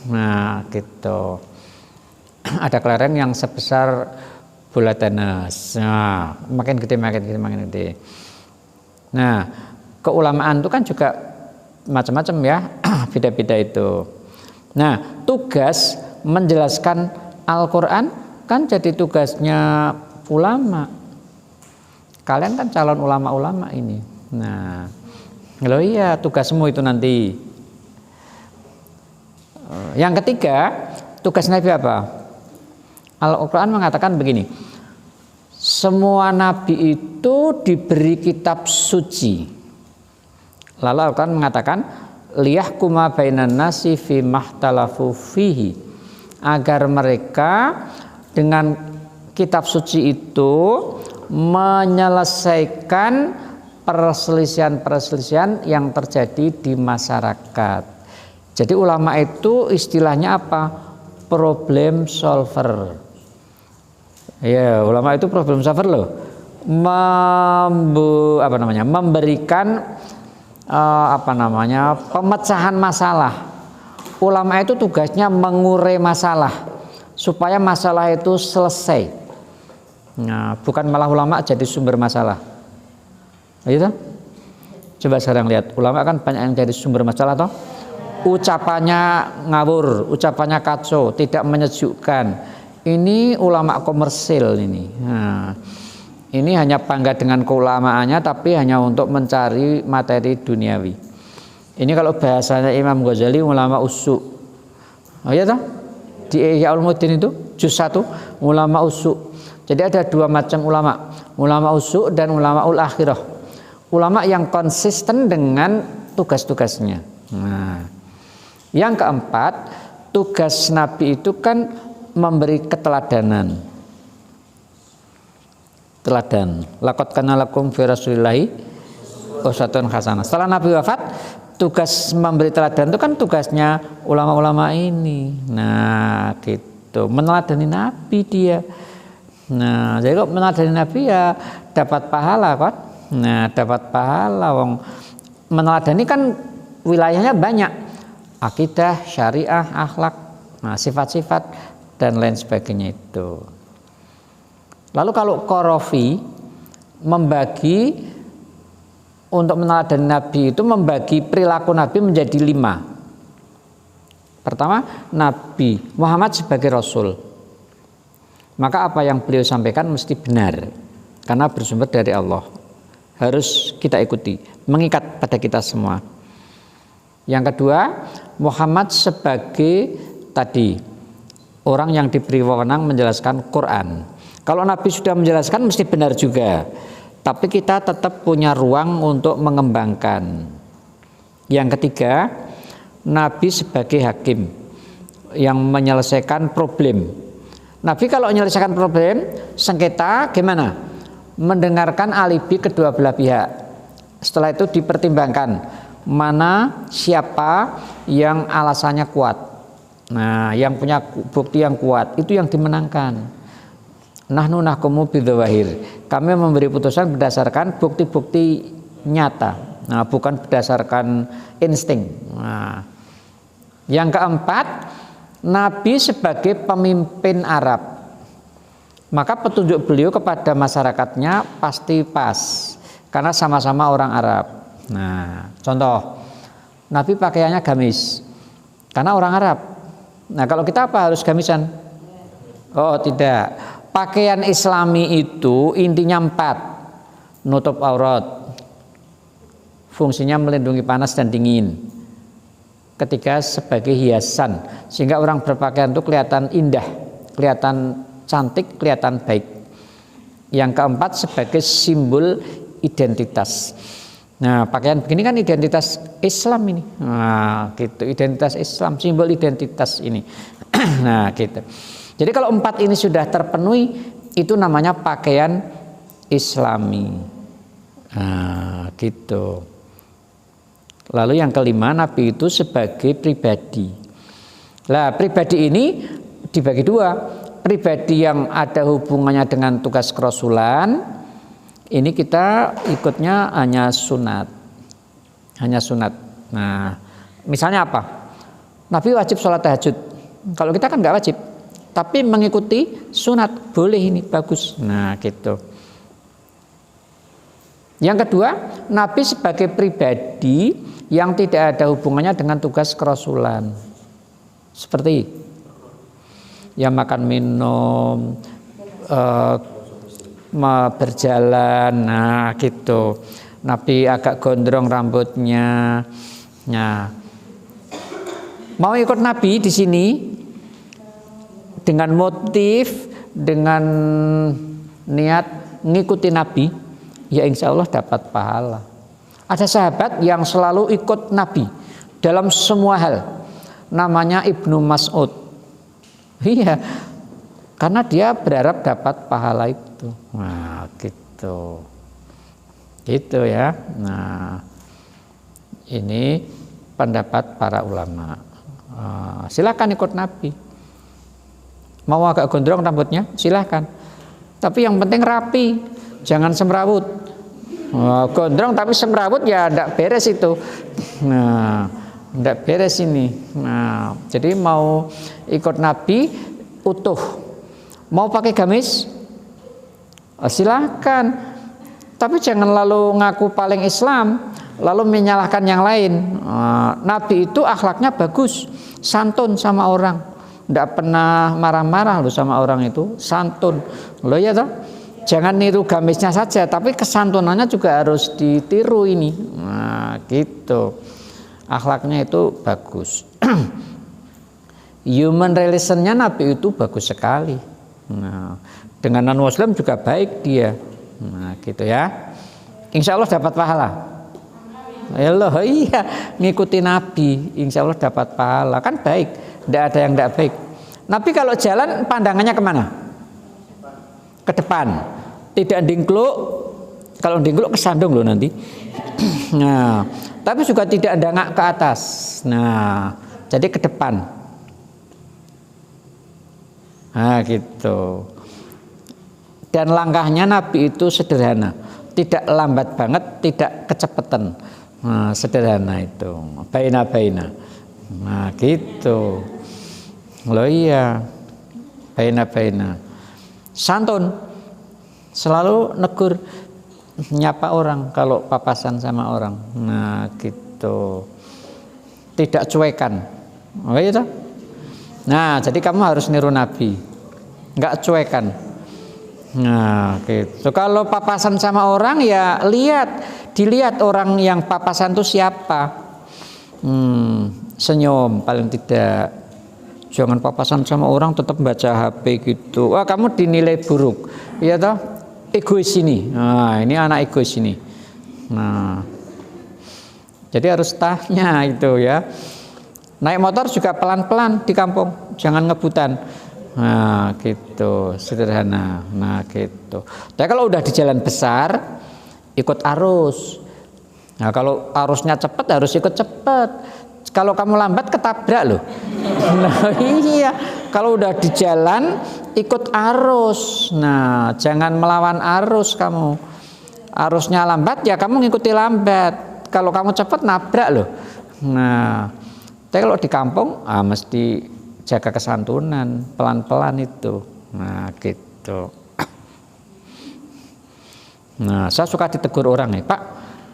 nah gitu. Ada kelereng yang sebesar bola tenis, nah makin gede makin gede makin gede. Nah, keulamaan itu kan juga macam-macam ya, beda-beda itu. Nah, tugas menjelaskan Al-Quran kan jadi tugasnya ulama. Kalian kan calon ulama-ulama ini. Nah, lo iya tugasmu itu nanti. Yang ketiga, tugas Nabi apa? Al-Quran mengatakan begini, semua Nabi itu diberi kitab suci. Lalu Al-Quran mengatakan, liyahkuma bainan nasi fi mahtalafu fihi, agar mereka dengan kitab suci itu menyelesaikan perselisihan-perselisihan yang terjadi di masyarakat. Jadi ulama itu istilahnya apa? Problem solver. Ya, ulama itu problem solver loh. Memberikan pemecahan masalah. Ulama itu tugasnya mengurai masalah supaya masalah itu selesai. Nah, bukan malah ulama jadi sumber masalah. Gitu? Coba sekarang lihat, ulama kan banyak yang jadi sumber masalah toh. Ucapannya ngawur, ucapannya kacau, tidak menyejukkan. Ini ulama komersil ini. Nah, ini hanya bangga dengan keulamaannya, tapi hanya untuk mencari materi duniawi. Ini kalau bahasanya Imam Ghazali ulama usuk. Oh iya toh? Di Ihya Ulumuddin itu juz 1 ulama usuk. Jadi ada dua macam ulama usuk dan ulama ul akhirah. Ulama yang konsisten dengan tugas-tugasnya. Nah, yang keempat, tugas Nabi itu kan memberi keteladanan. Teladan. Laqad kana lakum fi Rasulillahi uswatun hasanah. Setelah Nabi wafat, tugas memberi teladan itu kan tugasnya ulama-ulama ini. Nah, gitu. Meneladani Nabi dia. Nah, jadi kok meneladani Nabi ya dapat pahala kan? Nah, dapat pahala. Wong meneladani kan wilayahnya banyak. Akidah, syariah, akhlak, nah, sifat-sifat dan lain sebagainya itu. Lalu kalau Qarafi membagi untuk meneladani Nabi itu membagi perilaku Nabi menjadi 5. Pertama, Nabi Muhammad sebagai Rasul. Maka apa yang beliau sampaikan mesti benar karena bersumber dari Allah. Harus kita ikuti, mengikat pada kita semua. Yang kedua, Muhammad sebagai tadi orang yang diberi wewenang menjelaskan Quran. Kalau Nabi sudah menjelaskan mesti benar juga, tapi kita tetap punya ruang untuk mengembangkan. Yang ketiga, Nabi sebagai hakim yang menyelesaikan problem. Nabi kalau menyelesaikan problem sengketa gimana? Mendengarkan alibi kedua belah pihak. Setelah itu dipertimbangkan mana siapa yang alasannya kuat. Nah, yang punya bukti yang kuat itu yang dimenangkan. Nahnu nahkumu bidzawahir. Kami memberi putusan berdasarkan bukti-bukti nyata. Nah, bukan berdasarkan insting. Nah, yang keempat, Nabi sebagai pemimpin Arab. Maka petunjuk beliau kepada masyarakatnya pasti pas karena sama-sama orang Arab. Nah, contoh, Nabi pakaiannya gamis karena orang Arab. Nah, kalau kita apa harus gamisan? Oh, tidak. Pakaian Islami itu intinya 4. Nutup aurat. Fungsinya melindungi panas dan dingin. Ketiga, sebagai hiasan sehingga orang berpakaian itu kelihatan indah, kelihatan cantik, kelihatan baik. Yang keempat, sebagai simbol identitas. Nah, pakaian begini kan identitas Islam ini. Nah, gitu, identitas Islam, simbol identitas ini. Nah, gitu. Jadi kalau 4 ini sudah terpenuhi, itu namanya pakaian Islami. Nah, gitu. Lalu yang kelima, Nabi itu sebagai pribadi. Lah, pribadi ini dibagi 2. Pribadi yang ada hubungannya dengan tugas kerasulan, ini kita ikutnya hanya sunat. Hanya sunat. Nah, misalnya apa? Nabi wajib sholat tahajud. Kalau kita kan nggak wajib. Tapi mengikuti sunat, boleh ini, bagus. Nah, gitu. Yang kedua, Nabi sebagai pribadi yang tidak ada hubungannya dengan tugas kerasulan. Seperti ya makan minum, berjalan, nah gitu. Nabi agak gondrong rambutnya. Nah, mau ikut Nabi di sini dengan motif, dengan niat ngikuti Nabi, ya insya Allah dapat pahala. Ada sahabat yang selalu ikut Nabi dalam semua hal, namanya Ibnu Mas'ud. Iya, karena dia berharap dapat pahala itu. Nah, gitu ya. Nah, ini pendapat para ulama. Silakan ikut Nabi. Mau agak gondrong rambutnya, silakan. Tapi yang penting rapi, jangan semrawut. Gondrong tapi semrawut ya enggak beres itu. Nah, enggak beres ini. Nah, jadi mau ikut Nabi utuh. Mau pakai gamis? Silakan. Tapi jangan lalu ngaku paling Islam, lalu menyalahkan yang lain. Nabi itu akhlaknya bagus, santun sama orang, tidak pernah marah-marah loh sama orang itu, santun loh ya toh. Jangan niru gamisnya saja, tapi kesantunannya juga harus ditiru ini. Nah, gitu. Akhlaknya itu bagus. Human relationnya Nabi itu bagus sekali. Nah, dengan non Muslim juga baik dia. Nah, gitu ya. Insya Allah dapat pahala. Allah, iya, ngikuti Nabi, insya Allah dapat pahala. Kan baik, tidak ada yang tidak baik. Nabi kalau jalan pandangannya kemana? Ke depan. Tidak dingkluk. Kalau dingkluk kesandung loh nanti. Nah, tapi juga tidak dangak ke atas. Nah, jadi ke depan. Nah, gitu. Dan langkahnya Nabi itu sederhana, tidak lambat banget, tidak kecepatan. Nah, sederhana itu, baina. Nah, gitu. Loh iya, baina. Santun, selalu negur, nyapa orang kalau papasan sama orang. Nah, gitu. Tidak cuekan. Oh iya toh? Nah, jadi kamu harus niru Nabi, nggak cuekan. Nah, gitu. Kalau papasan sama orang ya dilihat orang yang papasan itu siapa. Senyum paling tidak. Jangan papasan sama orang tetap baca HP gitu. Wah, kamu dinilai buruk. Iya toh? Egois ini. Nah, ini anak egois ini. Nah, jadi harus tanya itu ya. Naik motor juga pelan-pelan di kampung, jangan ngebutan. Nah, gitu, sederhana. Nah, gitu. Tapi kalau udah di jalan besar, ikut arus. Nah, kalau arusnya cepat harus ikut cepat. Kalau kamu lambat ketabrak loh. Nah, iya. Kalau udah di jalan ikut arus. Nah, jangan melawan arus kamu. Arusnya lambat ya kamu ngikuti lambat. Kalau kamu cepat nabrak loh. Nah, tapi kalau di kampung mesti jaga kesantunan, pelan-pelan itu. Nah, gitu. Nah, saya suka ditegur orang nih, Pak,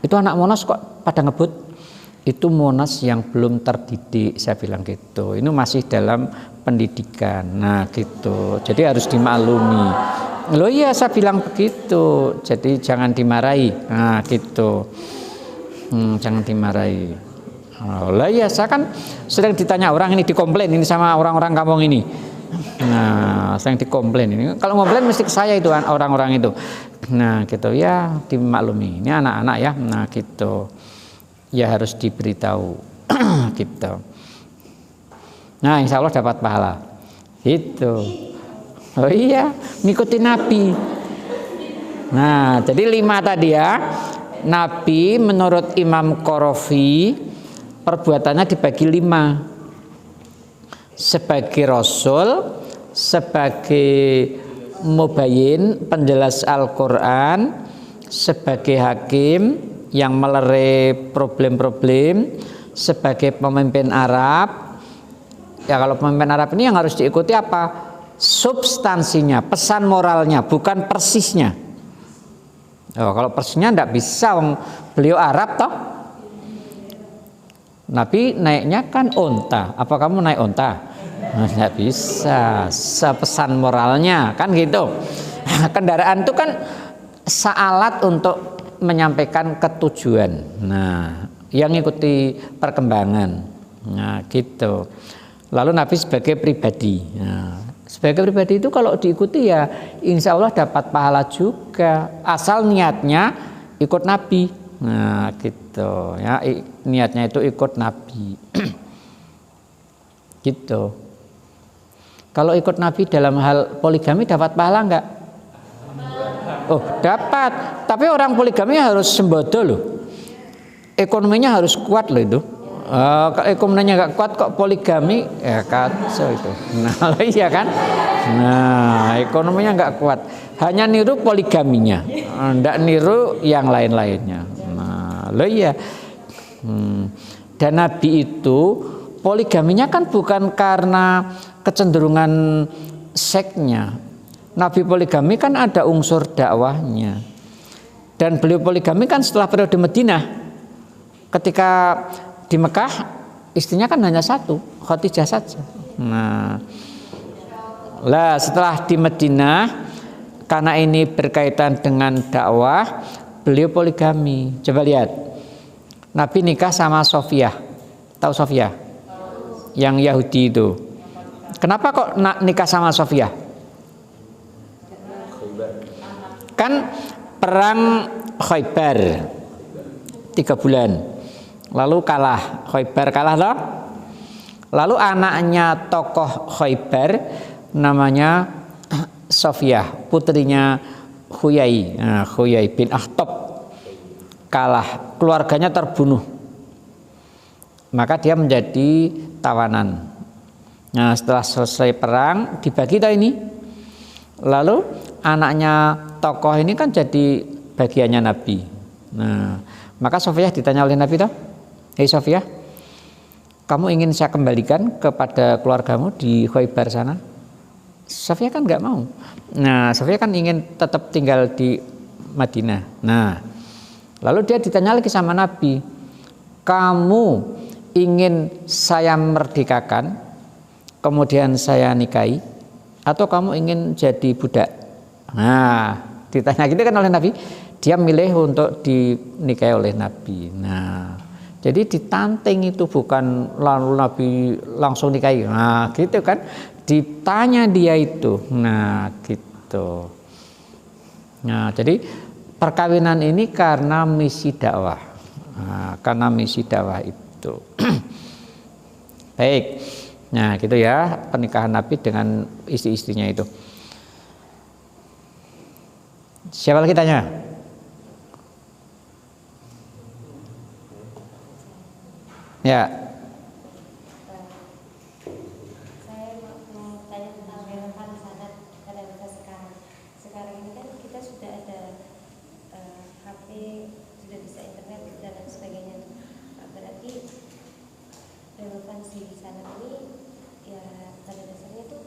itu anak Monas kok pada ngebut? Itu Monas yang belum terdidik, saya bilang gitu. Ini masih dalam pendidikan. Nah, gitu. Jadi harus dimaklumi. Loh iya, saya bilang begitu. Jadi jangan dimarahi. Nah, gitu. Jangan dimarahi. Oh, lah ya, saya kan sering ditanya orang ini, dikomplain ini sama orang-orang kampung ini. Nah, sering dikomplain ini. Kalau komplain mesti ke saya itu orang-orang itu. Nah, gitu ya, dimaklumi. Ini anak-anak ya. Nah, gitu. Ya harus diberitahu. Gitu. Nah, insya Allah dapat pahala. Gitu. Oh iya, ngikuti Nabi. Nah, jadi 5 tadi ya. Nabi menurut Imam Qarafi perbuatannya dibagi 5. Sebagai Rasul, sebagai mubayyin, penjelas Al-Quran, sebagai hakim yang melerai problem-problem, sebagai pemimpin Arab. Ya, kalau pemimpin Arab ini yang harus diikuti apa? Substansinya, pesan moralnya, bukan persisnya. Oh, kalau persisnya enggak bisa, beliau Arab toh. Nabi naiknya kan onta. Apa kamu naik onta? Nggak bisa. Sepesan moralnya kan gitu. Kendaraan itu kan sealat untuk menyampaikan ketujuan. Nah, yang ikuti perkembangan. Nah, gitu. Lalu Nabi sebagai pribadi. Nah, sebagai pribadi itu kalau diikuti ya insya Allah dapat pahala juga. Asal niatnya ikut Nabi. Nah, gitu ya. Niatnya itu ikut Nabi. Gitu. Kalau ikut Nabi dalam hal poligami dapat pahala enggak? Oh, dapat. Tapi orang poligami harus sembodo loh. Ekonominya harus kuat loh itu. Kalau ekonominya nggak kuat kok poligami, ya kacau itu. Nah, iya kan? Nah, ekonominya nggak kuat. Hanya niru poligaminya, nggak niru yang lain-lainnya. Nah, lo iya. Dan Nabi itu poligaminya kan bukan karena kecenderungan seksnya. Nabi poligami kan ada unsur dakwahnya. Dan beliau poligami kan setelah periode Madinah. Ketika di Mekah istrinya kan hanya satu, Khadijah saja. Nah, lah setelah di Madinah karena ini berkaitan dengan dakwah, beliau poligami. Coba lihat, Nabi nikah sama Sofiyah. Tahu Sofiyah? Yang Yahudi itu. Kenapa kok nikah sama Sofiyah? Kan perang Khaybar 3 bulan. Lalu kalah, Khaybar kalah loh. Lalu anaknya tokoh Khaybar namanya Sofiyah, putrinya Huyai, Huyai bin Akhtab kalah, keluarganya terbunuh. Maka dia menjadi tawanan. Nah, setelah selesai perang dibagi tahu ini. Lalu anaknya tokoh ini kan jadi bagiannya Nabi. Nah, maka Sofiyah ditanya oleh Nabi toh, "Hei Sofiyah, kamu ingin saya kembalikan kepada keluargamu di Khaybar sana?" Sofiyah kan nggak mau. Nah, Sofiyah kan ingin tetap tinggal di Madinah. Nah, lalu dia ditanya lagi sama Nabi, "Kamu ingin saya merdekakan, kemudian saya nikahi, atau kamu ingin jadi budak?" Nah, ditanya gitu kan oleh Nabi, dia milih untuk dinikahi oleh Nabi. Nah, jadi ditanting itu bukan lalu Nabi langsung nikahi. Nah, gitu kan, ditanya dia itu. Nah, gitu. Nah, jadi perkawinan ini karena misi dakwah. Nah, karena misi dakwah itu. Baik. Nah, gitu ya pernikahan Nabi dengan istri-istrinya itu. Siapa lagi tanya? Ya. Saya mau tanya tentang relevan sanad pada masa sekarang. Sekarang ini kan kita sudah ada HP, sudah bisa internet dan lain sebagainya. Berarti relevansi di sana ini ya pada dasarnya tuh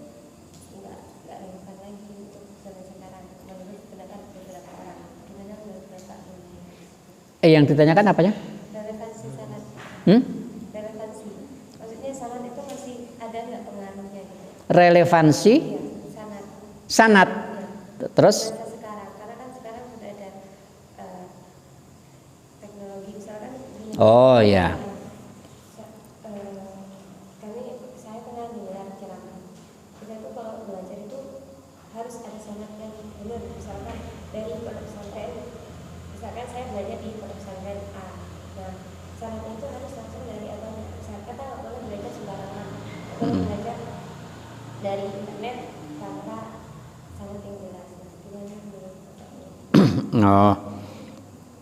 nggak relevan lagi untuk zaman sekarang. Menurut pendapat beberapa orang. Gimana menurut Bapak? Yang ditanyakan apanya? Relevansi sanad. Relevansi. Maksudnya sanad itu masih ada nggak pengaruhnya gitu? Relevansi? Iya, sanad. Sanad. Iya. Terus? Masa sekarang, karena kan sekarang sudah ada teknologi misalkan. Oh ya. Saya pernah dengar ceramah. Kita tuh kalau belajar itu harus ada sanad yang benar. Misalkan dari pondok pesantren, misalkan saya belajar di pondok pesantren A. Nah, sanadnya itu harus langsung dari abang. Misalkan kita nggak boleh belajar sembarangan. Atau belajar dari internet tanpa sanad yang jelas. Gimana menurut Bapak? Oh.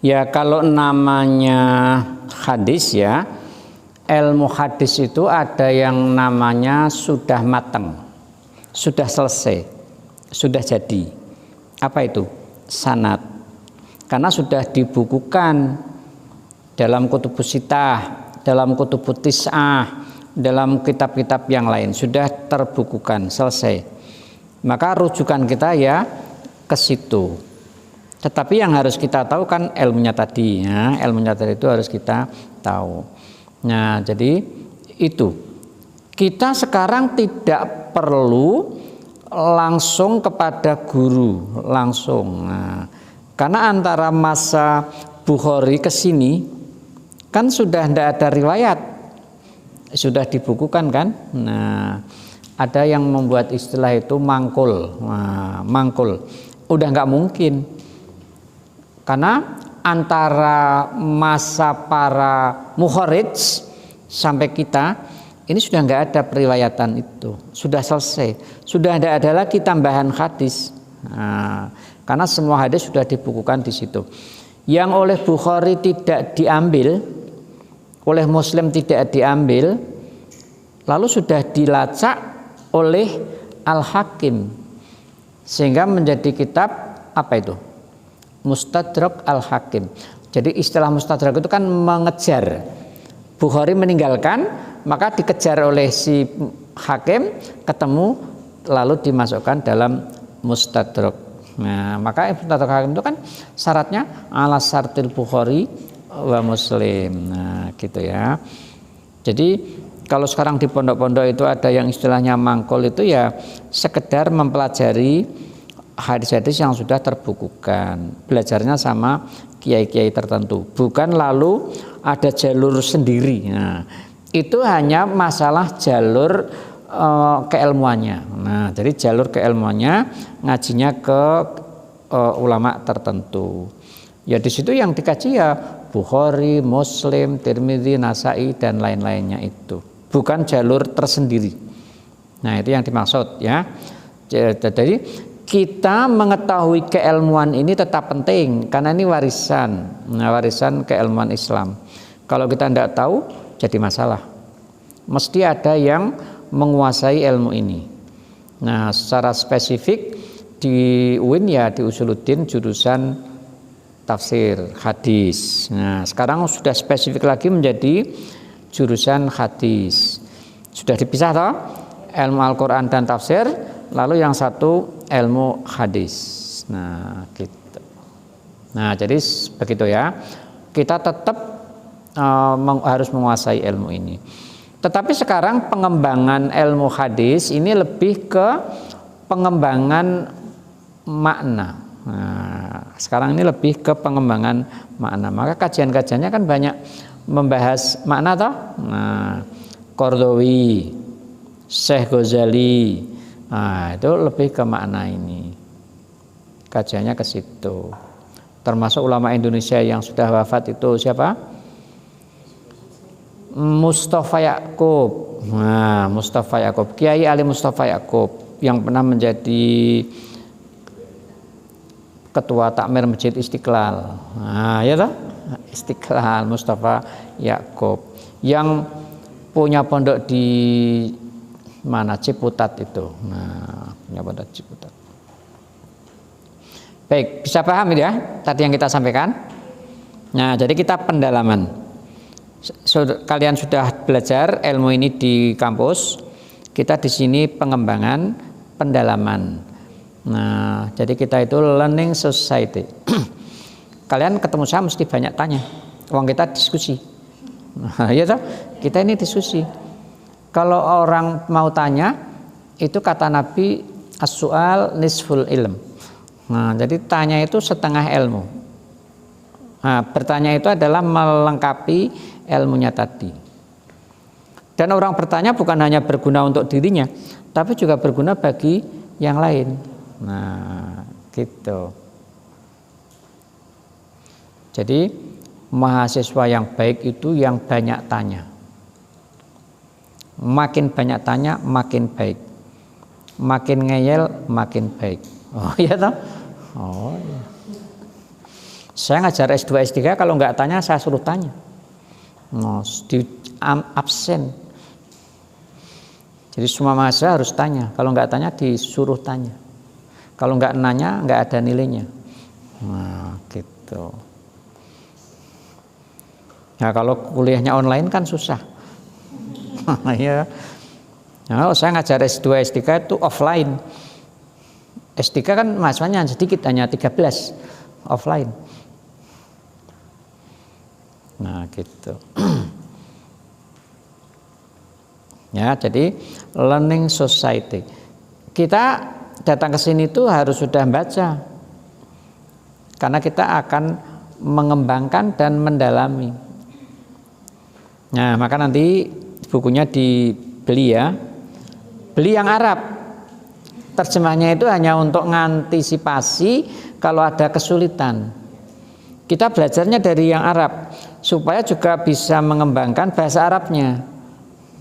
Ya kalau namanya hadis ya, ilmu hadis itu ada yang namanya sudah matang, sudah selesai, sudah jadi. Apa itu? Sanad. Karena sudah dibukukan dalam kutubus sitah, dalam kutubus tis'ah, dalam kitab-kitab yang lain, sudah terbukukan, selesai. Maka rujukan kita ya ke situ. Tetapi yang harus kita tahu kan ilmunya tadi ya, ilmunya tadi itu harus kita tahu. Nah, jadi itu. Kita sekarang tidak perlu langsung kepada guru langsung. Nah, karena antara masa Bukhari ke sini kan sudah tidak ada riwayat, sudah dibukukan kan. Nah, ada yang membuat istilah itu mangkul. Nah, mangkul udah nggak mungkin, karena antara masa para mukharij sampai kita ini sudah nggak ada periwayatan itu, sudah selesai, sudah tidak ada lagi tambahan hadis. Nah, karena semua hadis sudah dibukukan di situ. Yang oleh Bukhari tidak diambil, oleh Muslim tidak diambil, lalu sudah dilacak oleh Al-Hakim, sehingga menjadi kitab apa itu? Mustadrak Al-Hakim. Jadi istilah mustadrak itu kan mengejar. Bukhari meninggalkan, maka dikejar oleh si hakim, ketemu, lalu dimasukkan dalam mustadrak. Nah, maka mustadrak Hakim itu kan syaratnya ala syartil Bukhari wa Muslim. Nah, gitu ya. Jadi kalau sekarang di pondok-pondok itu ada yang istilahnya mangkul, itu ya sekedar mempelajari hadis-hadis yang sudah terbukukan, belajarnya sama kiai-kiai tertentu, bukan lalu ada jalur sendiri. Nah, itu hanya masalah jalur keilmuannya. Nah, jadi jalur keilmuannya ngajinya ke ulama tertentu. Ya di situ yang dikaji ya Bukhari, Muslim, Tirmidzi, Nasai dan lain-lainnya itu. Bukan jalur tersendiri. Nah, itu yang dimaksud ya. Jadi kita mengetahui keilmuan ini tetap penting karena ini warisan. Nah, warisan keilmuan Islam. Kalau kita tidak tahu jadi masalah. Mesti ada yang menguasai ilmu ini. Nah, secara spesifik di UIN ya di Usuluddin jurusan tafsir hadis. Nah, sekarang sudah spesifik lagi menjadi jurusan hadis. Sudah dipisah toh? Ilmu Al-Qur'an dan tafsir, lalu yang satu ilmu hadis. Nah, gitu. Nah, jadi begitu ya. Kita tetap harus menguasai ilmu ini. Tetapi sekarang pengembangan ilmu hadis ini lebih ke pengembangan makna. Nah, sekarang ini lebih ke pengembangan makna. Maka kajian-kajiannya kan banyak membahas makna toh. Nah, Qardawi, Syekh Ghazali, nah, itu lebih ke makna ini. Kajiannya ke situ. Termasuk ulama Indonesia yang sudah wafat itu siapa? Mustafa Yaqub. Nah, Mustafa Yaqub, Kiai Ali Mustafa Yaqub yang pernah menjadi ketua takmir Masjid Istiqlal. Nah, ya toh? Istiqlal Mustafa Yaqub yang punya pondok di mana? Ciputat itu. Nah, punya pondok Ciputat. Baik, bisa paham ya tadi yang kita sampaikan? Nah, jadi kita pendalaman. Kalian sudah belajar ilmu ini di kampus, kita di sini pengembangan, pendalaman. Nah, jadi kita itu learning society. Kalian ketemu saya mesti banyak tanya. Uang kita diskusi. Nah, ya toh? Kita ini diskusi. Kalau orang mau tanya, itu kata Nabi as-su'al nisful ilm. Nah, jadi tanya itu setengah ilmu. Nah, bertanya itu adalah melengkapi ilmunya tadi. Dan orang bertanya bukan hanya berguna untuk dirinya, tapi juga berguna bagi yang lain. Nah, gitu. Jadi mahasiswa yang baik itu yang banyak tanya. Makin banyak tanya, makin baik. Makin ngeyel, makin baik. Oh iya toh? Oh iya. Saya ngajar S2, S3 kalau nggak tanya saya suruh tanya. No, di absen. Jadi semua mahasiswa harus tanya. Kalau nggak tanya disuruh tanya. Kalau nggak nanya nggak ada nilainya. Nah, gitu. Nah, kalau kuliahnya online kan susah. Ya. Nah, saya ngajar S2, S3 itu offline. S3 kan mahasiswanya sedikit, hanya 13 offline. Nah, gitu. Ya, jadi learning society. Kita datang ke sini tuh harus sudah baca. Karena kita akan mengembangkan dan mendalami. Nah, maka nanti bukunya dibeli ya. Beli yang Arab. Terjemahnya itu hanya untuk mengantisipasi kalau ada kesulitan. Kita belajarnya dari yang Arab supaya juga bisa mengembangkan bahasa Arabnya.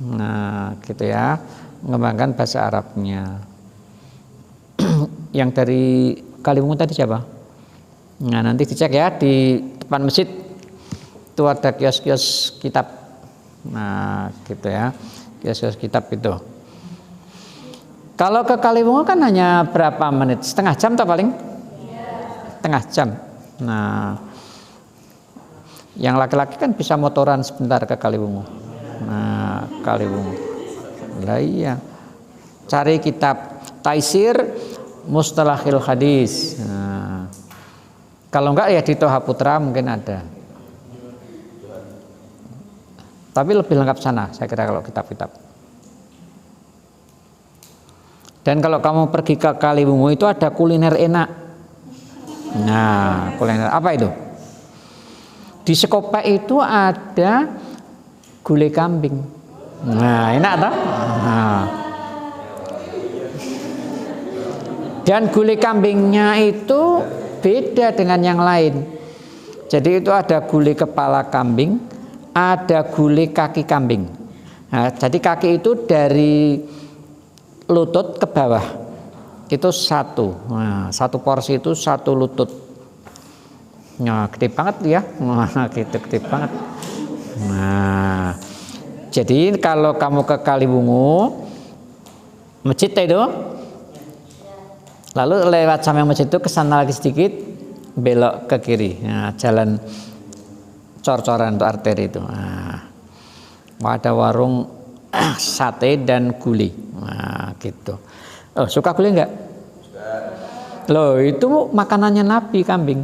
Nah, gitu ya. Mengembangkan bahasa Arabnya. Yang dari Kaliwungu tadi siapa? Nah, nanti dicek ya di depan masjid. Itu ada kios-kios kitab. Nah, gitu ya. Kios-kios kitab itu. Kalau ke Kaliwungu kan hanya berapa menit? Setengah jam atau paling? Setengah jam. Nah, yang laki-laki kan bisa motoran sebentar ke Kaliwungu. Nah, Kaliwungu. Lah iya. Cari kitab Taisir Mustalahil Hadis. Nah, kalau enggak ya di Toha Putra mungkin ada. Tapi lebih lengkap sana, saya kira kalau kitab-kitab. Dan kalau kamu pergi ke Kaliwungu itu ada kuliner enak. Nah, kuliner apa itu? Di Sekopek itu ada gulai kambing. Nah, enak toh? Nah. Dan gulai kambingnya itu beda dengan yang lain. Jadi itu ada gulai kepala kambing, ada gulai kaki kambing. Nah, jadi kaki itu dari lutut ke bawah. Itu satu. Nah, satu porsi itu satu lutut. Nah, gede banget ya. Nah, gitu gede banget. Nah, jadi kalau kamu ke Kaliwungu, masjid itu, lalu lewat samping masjid itu kesana lagi sedikit, belok ke kiri. Nah, jalan cor-coran untuk arteri itu. Nah, ada warung sate dan gulai. Nah, gitu. Oh, suka gulai enggak? Loh, itu makanannya Nabi, kambing.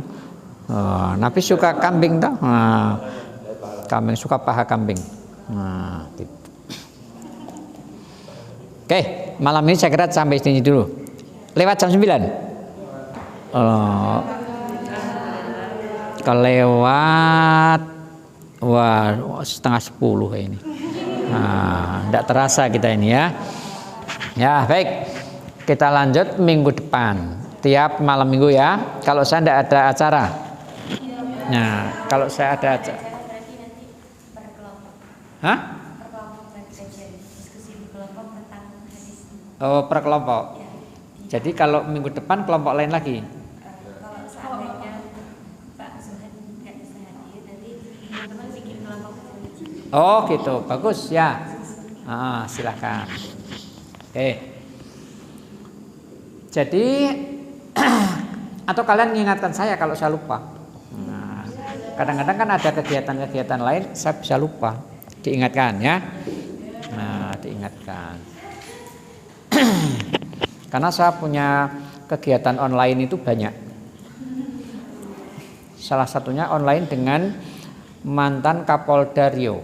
Oh, Nabi suka kambing toh? Nah, kambing, suka paha kambing. Nah, gitu. Oke, malam ini saya kira sampai sini dulu. Lewat jam 9. Oh, kelewat, wah, setengah 10 ini. Nah, tidak terasa kita ini ya. Ya, baik. Kita lanjut minggu depan. Tiap malam minggu ya. Kalau saya tidak ada acara. Nah, kalau saya ada acara. Hah? Oh, per kelompok. Jadi kalau minggu depan kelompok lain lagi. Kalau seandainya Pak Zuhad nggak bisa hadir, nanti teman-teman bikin kelompok kecil. Oh gitu, bagus ya. Silahkan. Oke. Jadi atau kalian mengingatkan saya kalau saya lupa. Nah, kadang-kadang kan ada kegiatan-kegiatan lain saya bisa lupa. Diingatkan ya. Nah, diingatkan. Karena saya punya kegiatan online itu banyak. Salah satunya online dengan mantan Kapolda Riau.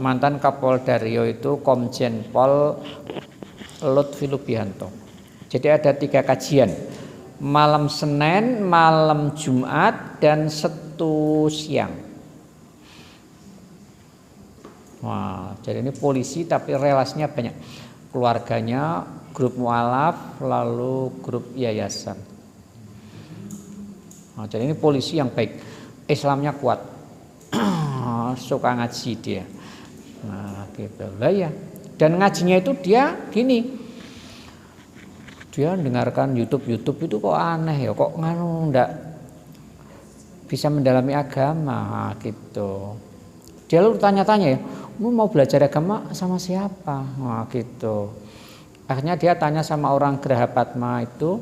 Mantan Kapolda Riau itu Komjen Pol Lutfi Lubianto. Jadi ada 3 kajian. Malam Senin, malam Jumat, dan Sabtu siang. Wah, jadi ini polisi tapi relasinya banyak. Keluarganya, grup mualaf, lalu grup yayasan. Nah, jadi ini polisi yang baik, Islamnya kuat, suka ngaji dia. Nah, gitu lah ya. Dan ngajinya itu dia gini, dia dengarkan YouTube itu kok aneh ya, kok nganu ndak bisa mendalami agama, nah, gitu. Dia lalu tanya-tanya ya, mau belajar agama sama siapa? Nah, gitu. Akhirnya dia tanya sama orang Geraha Padma itu.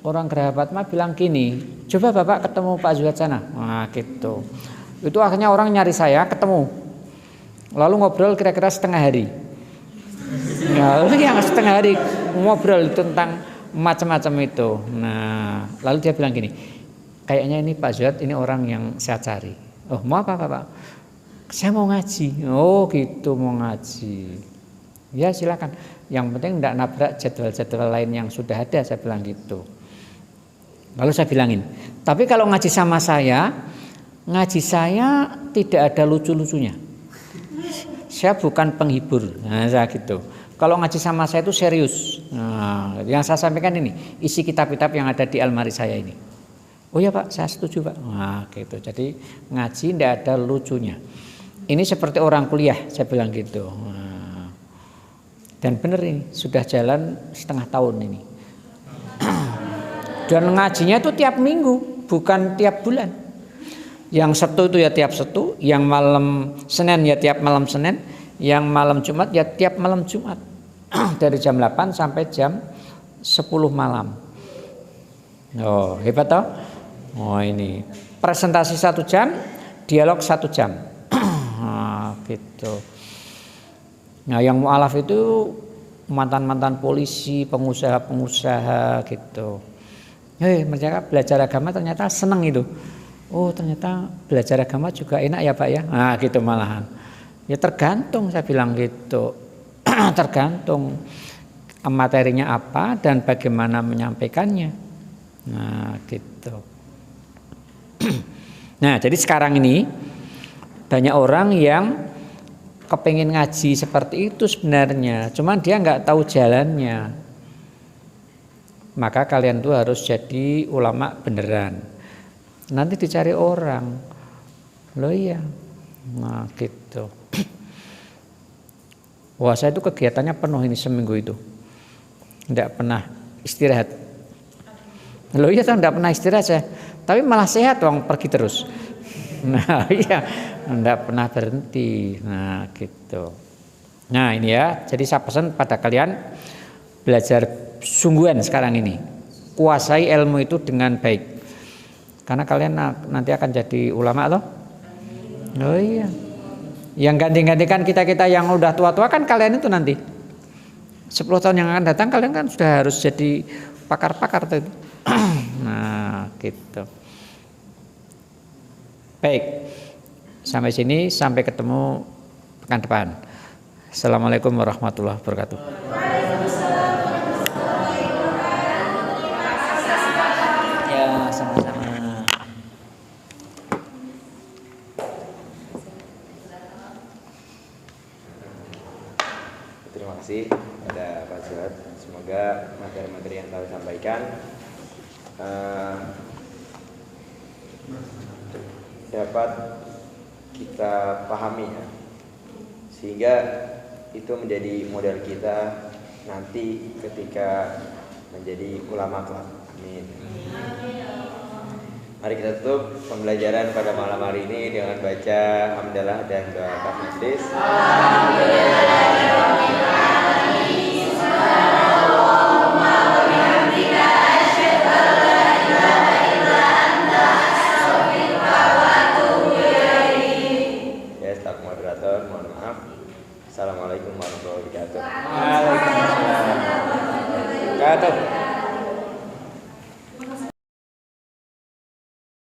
Orang Geraha Padma bilang gini, coba Bapak ketemu Pak Zuhad sana. Nah, gitu. Itu akhirnya orang nyari saya, ketemu. Lalu ngobrol kira-kira setengah hari. Lalu yang setengah hari ngobrol tentang macam-macam itu. Nah, lalu dia bilang gini, kayaknya ini Pak Zuhad ini orang yang saya cari. Oh, mau apa Pak? Saya mau ngaji. Oh gitu, mau ngaji. Ya silakan. Yang penting tidak nabrak jadwal-jadwal lain yang sudah ada, saya bilang gitu. Lalu saya bilangin, tapi kalau ngaji sama saya, ngaji saya tidak ada lucu-lucunya. Saya bukan penghibur, nah, saya gitu. Kalau ngaji sama saya itu serius. Nah, yang saya sampaikan ini isi kitab-kitab yang ada di almari saya ini. Oh ya Pak, saya setuju Pak. Nah, gitu. Jadi ngaji tidak ada lucunya. Ini seperti orang kuliah, saya bilang gitu. Nah, dan benar ini sudah jalan setengah tahun ini. Dan ngajinya itu tiap minggu, bukan tiap bulan. Yang Sabtu itu ya tiap Sabtu, yang malam Senin ya tiap malam Senin, yang malam Jumat ya tiap malam Jumat. Dari jam 8 sampai jam 10 malam. Oh, hebat toh? Oh, ini presentasi 1 jam, dialog 1 jam. Nah, gitu. Nah, yang mu'alaf itu mantan-mantan polisi, pengusaha-pengusaha gitu. Mereka belajar agama ternyata seneng itu. Oh, ternyata belajar agama juga enak ya Pak ya. Nah, gitu malahan. Ya tergantung, saya bilang gitu. Tergantung materinya apa dan bagaimana menyampaikannya. Nah, gitu. Nah, jadi sekarang ini banyak orang yang kepingin ngaji seperti itu sebenarnya, cuman dia nggak tahu jalannya. Maka kalian tuh harus jadi ulama beneran. Nanti dicari orang, loh iya, nah gitu. Wah, saya itu kegiatannya penuh ini seminggu itu, tidak pernah istirahat. Loh iya, tidak pernah istirahat saya, tapi malah sehat, wong pergi terus. Nah iya, tidak pernah berhenti. Nah gitu. Nah ini ya, jadi saya pesan pada kalian belajar sungguhan sekarang ini, kuasai ilmu itu dengan baik. Karena kalian nanti akan jadi ulama loh. Oh iya. Yang ganti-gantikan kita-kita yang udah tua-tua kan kalian itu nanti. 10 tahun yang akan datang kalian kan sudah harus jadi pakar-pakar tuh. Nah, gitu. Baik. Sampai sini, sampai ketemu pekan depan. Assalamualaikum warahmatullahi wabarakatuh. Ya, sama-sama. Terima kasih pada Pak Zuhad. Semoga materi-materi yang telah disampaikan dapat kita pahami ya, sehingga itu menjadi modal kita nanti ketika menjadi ulama kelak. Amin. Mari kita tutup pembelajaran pada malam hari ini dengan baca hamdalah dan doa majlis.